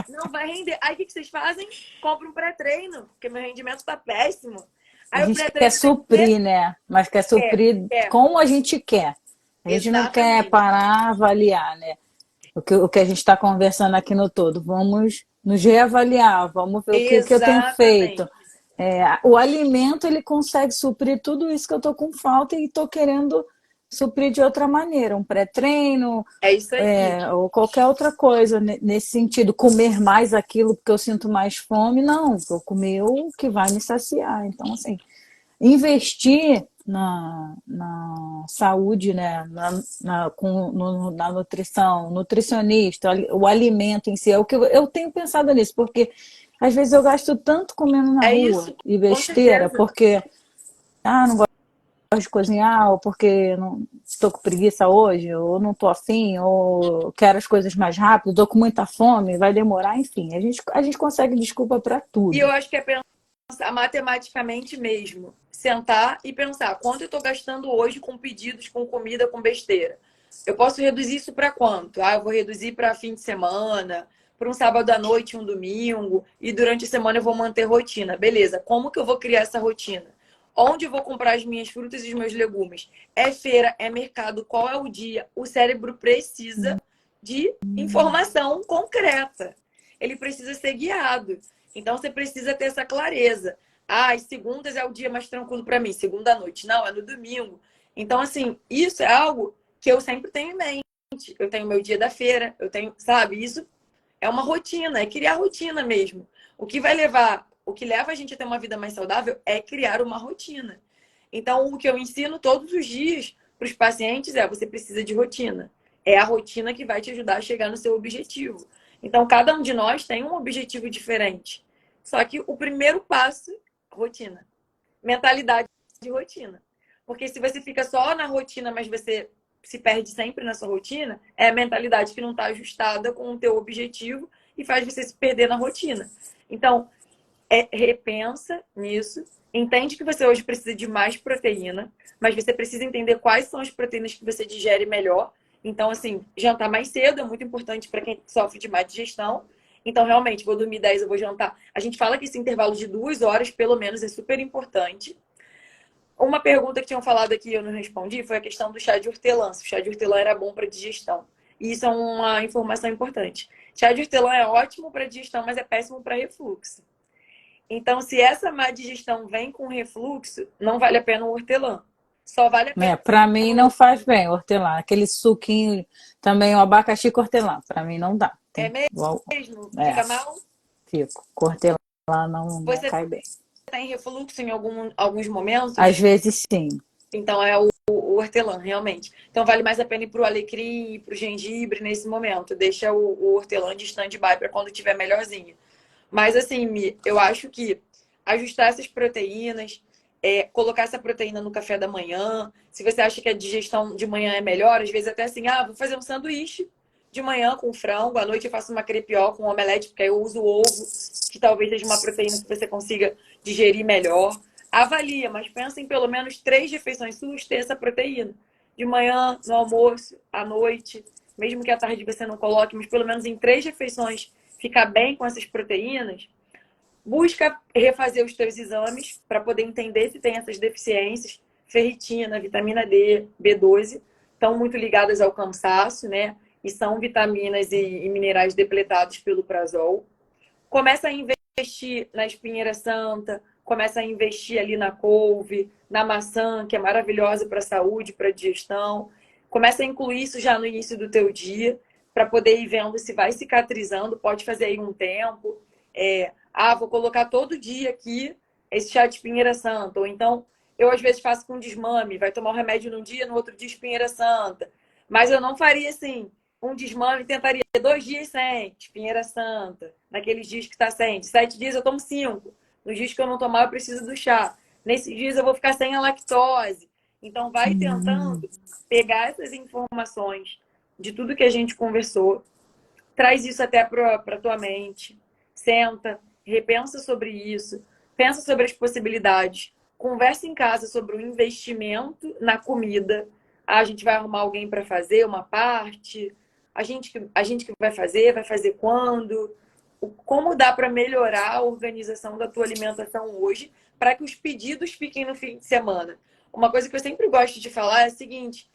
não vai render. Aí o que vocês fazem? Compram um pré-treino, porque meu rendimento tá péssimo. A Aí o gente quer pré-treino tem o quê? suprir, né? Mas quer É, suprir é, como a gente quer. A gente não quer exatamente. parar, avaliar, né? O que a gente está conversando aqui no todo. Vamos nos reavaliar, vamos ver o que eu tenho feito. Exatamente. O alimento ele consegue suprir tudo isso que eu estou com falta e estou querendo suprir de outra maneira, um pré-treino, É isso aí. ou qualquer outra coisa nesse sentido, comer mais aquilo porque eu sinto mais fome, não, vou comer o que vai me saciar. Então, assim, investir na saúde, né? Na nutrição, nutricionista, o alimento em si, é o que eu tenho pensado nisso, porque às vezes eu gasto tanto comendo na É rua isso, e com besteira, certeza. porque não gosto de cozinhar, ou porque não estou com preguiça hoje, ou não estou afim, ou quero as coisas mais rápido, estou com muita fome, vai demorar, enfim, a gente consegue desculpa para E eu tudo. acho que é pensar matematicamente mesmo. Sentar e pensar quanto eu estou gastando hoje com pedidos, com comida, com besteira. Eu posso reduzir isso para quanto? Eu vou reduzir para fim de semana, para um sábado à noite, um domingo, e durante a semana eu vou manter rotina. Beleza, como que eu vou criar essa rotina? Onde eu vou comprar as minhas frutas e os meus legumes? É feira, é mercado, qual é o dia? O cérebro precisa de informação concreta. Ele precisa ser guiado. Então você precisa ter essa clareza. As segundas é o dia mais tranquilo para mim, segunda à noite. Não, é no domingo. Então, assim, isso é algo que eu sempre tenho em mente. Eu tenho meu dia da feira, eu tenho, sabe, isso é uma rotina, é criar rotina mesmo. O que leva a gente a ter uma vida mais saudável é criar uma rotina. Então, o que eu ensino todos os dias para os pacientes é: você precisa de rotina. É a rotina que vai te ajudar a chegar no seu objetivo. Então, cada um de nós tem um objetivo diferente. Só que o primeiro passo, rotina. Mentalidade de rotina. Porque se você fica só na rotina, mas você se perde sempre na sua rotina, é a mentalidade que não está ajustada com o teu objetivo e faz você se perder na rotina. Então, repensa nisso, entende que você hoje precisa de mais proteína, mas você precisa entender quais são as proteínas que você digere melhor. Então, assim, jantar mais cedo é muito importante para quem sofre de má digestão. Então, realmente, vou dormir 10, eu vou jantar. A gente fala que esse intervalo de 2 horas, pelo menos, é super importante. Uma pergunta que tinham falado aqui e eu não respondi foi a questão do chá de hortelã. Se o chá de hortelã era bom para digestão. E isso é uma informação importante. Chá de hortelã é ótimo para digestão, mas é péssimo para refluxo. Então, se essa má digestão vem com refluxo, não vale a pena o hortelã. Só vale a pena Para mim não o... faz bem hortelã. Aquele suquinho também, o abacaxi com hortelã. Para mim não dá. É Tem, mesmo? é, Fica mal? fico. Com hortelã não Você cai bem. tem refluxo em alguns momentos? Às vezes sim. Então é o hortelã, realmente. Então vale mais a pena ir pro alecrim e pro gengibre nesse momento. Deixa o hortelã de stand-by para quando tiver melhorzinho. Mas assim, Mi, eu acho que ajustar essas proteínas, colocar essa proteína no café da manhã. Se você acha que a digestão de manhã é melhor, às vezes até assim, vou fazer um sanduíche de manhã com frango, à noite eu faço uma crepioca com omelete, porque aí eu uso ovo, que talvez seja uma proteína que você consiga digerir melhor. Avalia, mas pensa em pelo menos 3 refeições suas ter essa proteína. De manhã, no almoço, à noite, mesmo que à tarde você não coloque, mas pelo menos em 3 refeições ficar bem com essas proteínas. Busca refazer os teus exames para poder entender se tem essas deficiências. Ferritina, vitamina D, B12, estão muito ligadas ao cansaço, né? E são vitaminas e minerais depletados pelo prazol. Começa a investir na espinheira santa, começa a investir ali na couve, na maçã, que é maravilhosa para a saúde, para a digestão. Começa a incluir isso já no início do teu dia, para poder ir vendo se vai cicatrizando. Pode fazer aí um tempo. Vou colocar todo dia aqui esse chá de espinheira santa. Ou então, eu às vezes faço com desmame, vai tomar o remédio num dia, no outro dia espinheira santa. Mas eu não faria assim, um desmame, tentaria 2 dias sem espinheira santa. Naqueles dias que está sem. De 7 dias eu tomo 5. Nos dias que eu não tomar, eu preciso do chá. Nesses dias eu vou ficar sem a lactose. Então, vai tentando pegar essas informações de tudo que a gente conversou. Traz isso até para a tua mente. Senta, repensa sobre isso. Pensa sobre as possibilidades. conversa em casa sobre o investimento na comida. Ah, a gente vai arrumar alguém para fazer uma parte, a gente que vai fazer quando, como dá para melhorar a organização da tua alimentação hoje para que os pedidos fiquem no fim de semana. Uma coisa que eu sempre gosto de falar é a seguinte: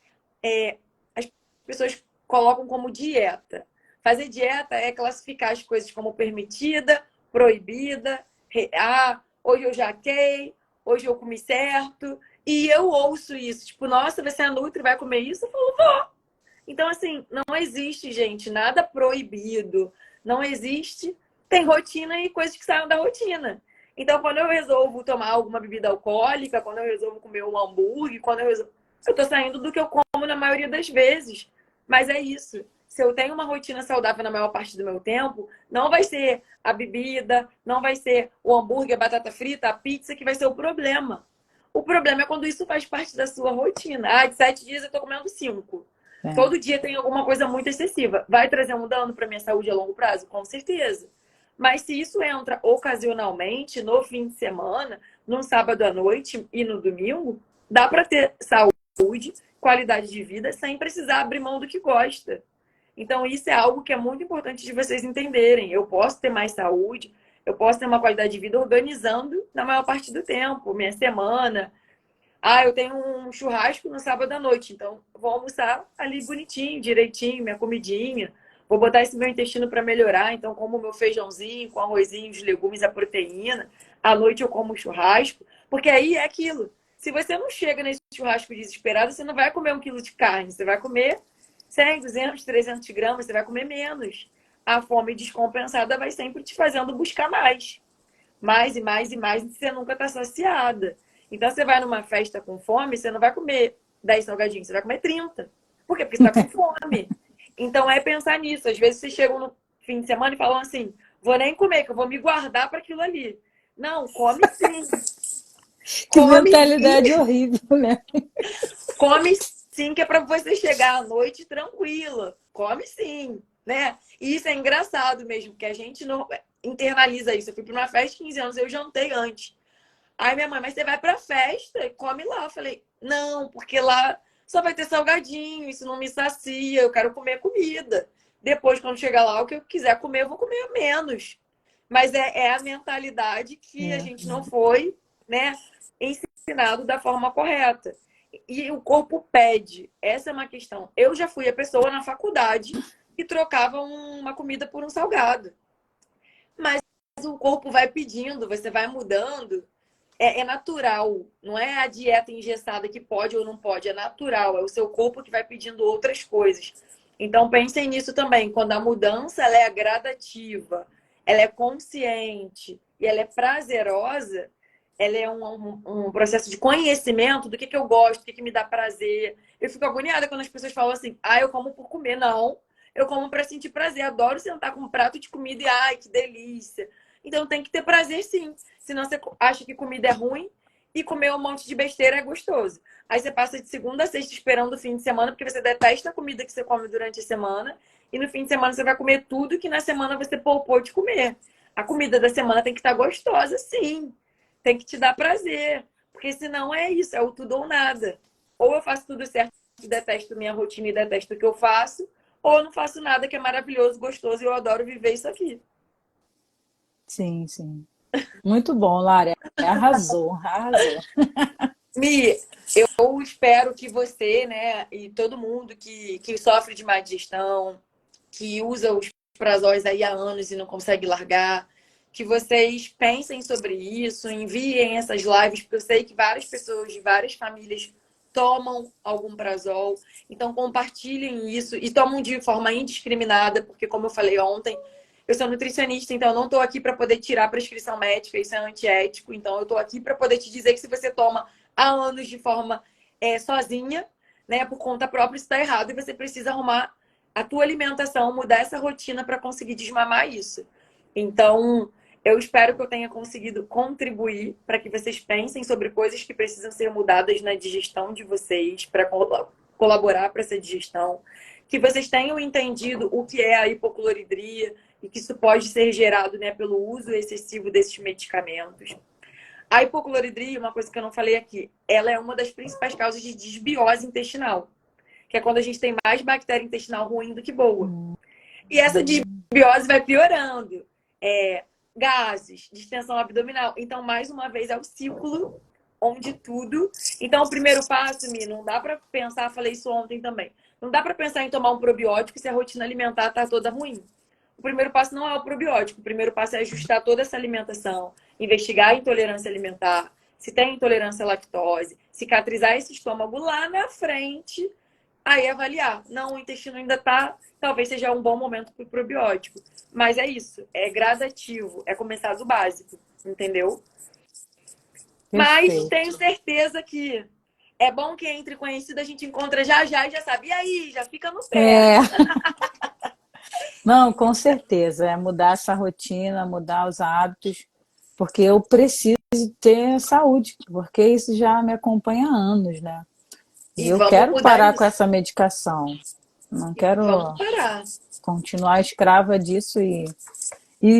as pessoas colocam como dieta. Fazer dieta é classificar as coisas como permitida, proibida, hoje eu jaquei, hoje eu comi certo. E eu ouço isso, tipo, nossa, você é nutri, vai comer isso? Eu falo, vou. Então, assim, não existe, gente, nada proibido. Não existe. Tem rotina e coisas que saem da rotina. Então, quando eu resolvo tomar alguma bebida alcoólica, quando eu resolvo comer um hambúrguer, eu tô saindo do que eu como na maioria das vezes. Mas é isso. Se eu tenho uma rotina saudável na maior parte do meu tempo, não vai ser a bebida, não vai ser o hambúrguer, a batata frita, a pizza que vai ser o problema. O problema é quando isso faz parte da sua rotina. Ah, de 7 dias eu tô comendo 5. É. Todo dia tem alguma coisa muito excessiva. Vai trazer um dano para minha saúde a longo prazo? Com certeza. Mas se isso entra ocasionalmente, no fim de semana, no sábado à noite e no domingo, dá para ter saúde, qualidade de vida, sem precisar abrir mão do que gosta. Então, isso é algo que é muito importante de vocês entenderem. Eu posso ter mais saúde, eu posso ter uma qualidade de vida organizando na maior parte do tempo, minha semana. Ah, eu tenho um churrasco no sábado à noite, então vou almoçar ali bonitinho, direitinho, minha comidinha. Vou botar esse meu intestino para melhorar, então como meu feijãozinho com arrozinho, os legumes, a proteína. À noite eu como churrasco, porque aí é aquilo. Se você não chega nesse churrasco desesperado, você não vai comer 1 quilo de carne, você vai comer 100, 200, 300 gramas, você vai comer menos. A fome descompensada vai sempre te fazendo buscar mais. Mais e mais e mais, e você nunca está saciada. Então, você vai numa festa com fome, você não vai comer 10 salgadinhos, você vai comer 30. Por quê? Porque você está com fome. Então, é pensar nisso. Às vezes, vocês chegam no fim de semana e falam assim, vou nem comer, que eu vou me guardar para aquilo ali. Não, come sim. Que Come mentalidade sim. horrível, né? Come sim, que é para você chegar à noite tranquila. Come sim, né? E isso é engraçado mesmo, porque a gente não internaliza isso. Eu fui para uma festa de 15 anos, eu jantei antes. Aí minha mãe, mas você vai pra festa e come lá. Eu falei, não, porque lá só vai ter salgadinho, isso não me sacia, eu quero comer comida. Depois, quando chegar lá, o que eu quiser comer, eu vou comer menos. Mas é a mentalidade que a É. gente não foi, né, ensinado da forma correta. E o corpo pede. Essa é uma questão. Eu já fui a pessoa na faculdade que trocava uma comida por um salgado. Mas o corpo vai pedindo, você vai mudando. É natural, não é a dieta engessada que pode ou não pode, é natural, é o seu corpo que vai pedindo outras coisas. Então pensem nisso também, quando a mudança ela é gradativa, ela é consciente e ela é prazerosa, ela é um processo de conhecimento do que eu gosto, o que me dá prazer. Eu fico agoniada quando as pessoas falam assim, eu como por comer. Não, eu como para sentir prazer, adoro sentar com um prato de comida e ai, que delícia. Então tem que ter prazer sim. Senão você acha que comida é ruim e comer um monte de besteira é gostoso. Aí você passa de segunda a sexta esperando o fim de semana, porque você detesta a comida que você come durante a semana. E no fim de semana você vai comer tudo que na semana você poupou de comer. A comida da semana tem que estar gostosa, sim. Tem que te dar prazer. Porque senão é isso, é o tudo ou nada. Ou eu faço tudo certo e detesto minha rotina e detesto o que eu faço, ou eu não faço nada que é maravilhoso, gostoso e eu adoro viver isso aqui. Sim, sim. Muito bom, Lara. Arrasou, arrasou. Mi, eu espero que você, né, e todo mundo que sofre de má digestão, que usa os prazóis aí há anos e não consegue largar, que vocês pensem sobre isso, enviem essas lives, porque eu sei que várias pessoas de várias famílias tomam algum prazol. Então, compartilhem isso e tomam de forma indiscriminada, porque, como eu falei ontem, eu sou nutricionista, então eu não estou aqui para poder tirar a prescrição médica, isso é antiético. Então, eu estou aqui para poder te dizer que se você toma há anos de forma sozinha, né, por conta própria, isso está errado e você precisa arrumar a tua alimentação, mudar essa rotina para conseguir desmamar isso. Então, eu espero que eu tenha conseguido contribuir para que vocês pensem sobre coisas que precisam ser mudadas na digestão de vocês, para colaborar para essa digestão, que vocês tenham entendido o que é a hipocloridria e que isso pode ser gerado, né, pelo uso excessivo desses medicamentos. A hipocloridria, uma coisa que eu não falei aqui, ela é uma das principais causas de desbiose intestinal, que é quando a gente tem mais bactéria intestinal ruim do que boa. E essa desbiose vai piorando. Gases, distensão abdominal. Então, mais uma vez, é o ciclo onde tudo... Então, o primeiro passo, Mi, não dá para pensar, falei isso ontem também, não dá para pensar em tomar um probiótico se a rotina alimentar está toda ruim. O primeiro passo não é o probiótico. O primeiro passo é ajustar toda essa alimentação, investigar a intolerância alimentar, se tem intolerância à lactose, cicatrizar esse estômago lá na frente, aí avaliar. Não, o intestino ainda está, talvez seja um bom momento para o probiótico. Mas é isso, é gradativo, é começar do básico, entendeu? Mas Perfeito. tenho certeza que é bom que entre conhecido, a gente encontra já já e já sabe. E aí, já fica no pé. É, não, com certeza, é mudar essa rotina, mudar os hábitos, porque eu preciso ter saúde, porque isso já me acompanha há anos, né? E E eu vamos quero mudar parar com isso. essa medicação, não quero Vamos parar. continuar escrava disso e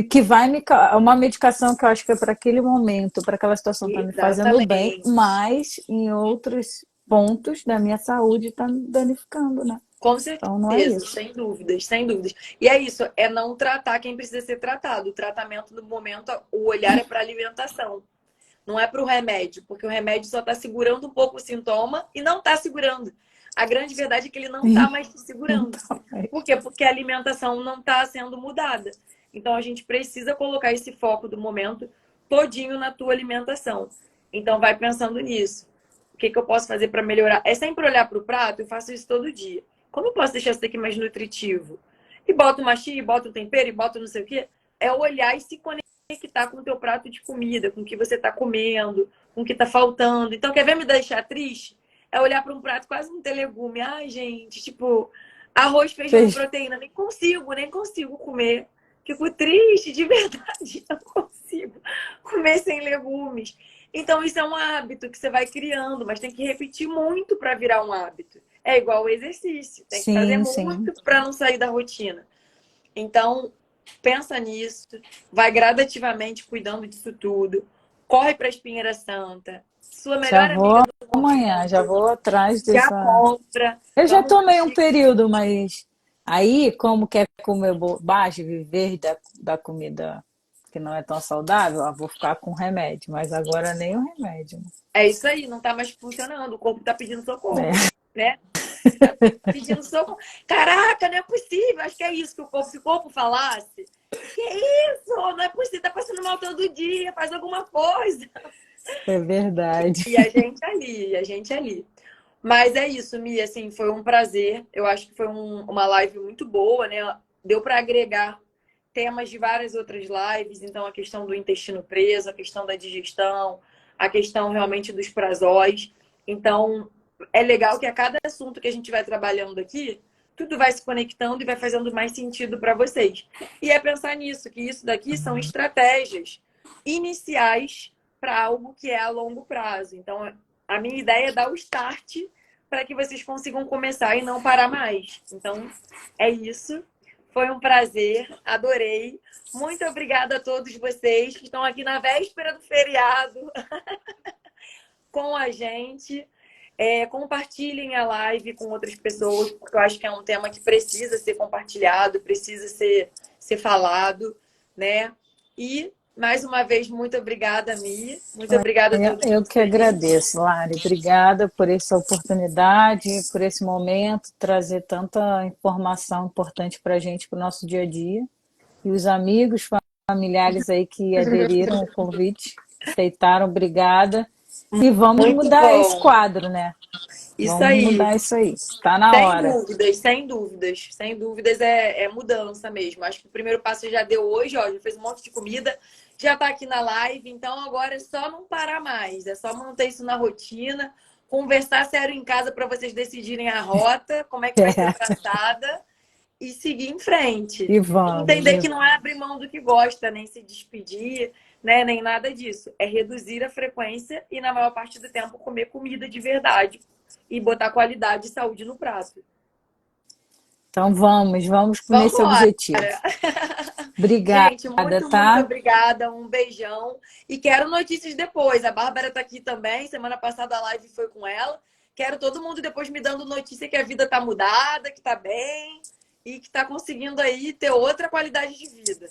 que vai me. Uma medicação que eu acho que é para aquele momento, para aquela situação, está me fazendo bem, Exatamente. mas em outros pontos da minha saúde está me danificando, né? Com Então não é certeza, isso. sem dúvidas, sem dúvidas. E é isso, é não tratar quem precisa ser tratado. O tratamento no momento, o olhar é para alimentação, não é para o remédio, porque o remédio só está segurando um pouco o sintoma e não está segurando. A grande verdade é que ele não está Sim, mais te segurando. então, Por quê? Porque a alimentação não está sendo mudada. Então a gente precisa colocar esse foco do momento todinho na tua alimentação. Então vai pensando nisso. O que eu posso fazer para melhorar? É sempre olhar para o prato, eu faço isso todo dia. Como eu posso deixar isso daqui mais nutritivo? E bota uma chia, bota um tempero, e bota não sei o quê. É olhar e se conectar com o teu prato de comida, com o que você está comendo, com o que está faltando. Então, quer ver me deixar triste? É olhar para um prato quase não ter legume. Ai, gente, tipo, arroz, feijão e fez. proteína. Nem consigo comer. Fico triste, de verdade. Não consigo comer sem legumes. Então, isso é um hábito que você vai criando, mas tem que repetir muito para virar um hábito. É igual o exercício, tem que fazer Sim, sim. muito para não sair da rotina. Então, pensa nisso, vai gradativamente cuidando disso tudo, corre para a Espinheira Santa, sua Já melhor amiga vou do amanhã, já momento, vou atrás já dessa. compra, Eu já vamos tomei um curtir. período, mas aí, como quer comer bobagem, viver da comida que não é tão saudável, vou ficar com remédio. Mas agora nem o remédio. É isso aí, não tá mais funcionando, o corpo tá pedindo Né? socorro, né? Tá pedindo socorro. Caraca, não é possível, acho que é isso que o corpo, se o corpo falasse, que isso, não é possível, tá passando mal todo dia, faz alguma coisa. É verdade. E a gente ali, a gente ali. Mas é isso, Mia, assim, foi um prazer. Eu acho que foi uma live muito boa, né? Deu para agregar temas de várias outras lives, então a questão do intestino preso, a questão da digestão, a questão realmente dos prazóis. Então, é legal que a cada assunto que a gente vai trabalhando aqui, tudo vai se conectando e vai fazendo mais sentido para vocês. E é pensar nisso, que isso daqui são estratégias iniciais para algo que é a longo prazo. Então, a minha ideia é dar o start para que vocês consigam começar e não parar mais. Então, é isso. Foi um prazer, adorei. Muito obrigada a todos vocês que estão aqui na véspera do feriado com a gente. Compartilhem a live com outras pessoas, porque eu acho que é um tema que precisa ser compartilhado, precisa ser falado, né? E, mais uma vez, muito obrigada, Mi. Muito obrigada a todos Eu que vocês. agradeço, Lari. Obrigada por essa oportunidade, por esse momento, trazer tanta informação importante para a gente, para o nosso dia a dia. E os amigos, familiares aí que aderiram ao convite, aceitaram, obrigada. E vamos Muito mudar esse bom. quadro, né? Isso Vamos aí. mudar isso aí. Está na Sem hora. dúvidas, sem dúvidas. Sem dúvidas é mudança mesmo. Acho que o primeiro passo já deu hoje, ó, já fez um monte de comida, já tá aqui na live, então agora é só não parar mais, é só manter isso na rotina, conversar sério em casa para vocês decidirem a rota, como é que vai ser É. traçada e seguir em frente. E E vamos. entender que não é abrir mão do que gosta, nem se despedir, né, nem nada disso. É reduzir a frequência e, na maior parte do tempo, comer comida de verdade e botar qualidade e saúde no prato. Então vamos Vamos nesse embora. objetivo. Obrigada, Gente, muito tá? obrigada. Um beijão. E quero notícias depois. A Bárbara tá aqui também. Semana passada a live foi com ela. Quero todo mundo depois me dando notícia que a vida tá mudada, que tá bem e que tá conseguindo aí ter outra qualidade de vida.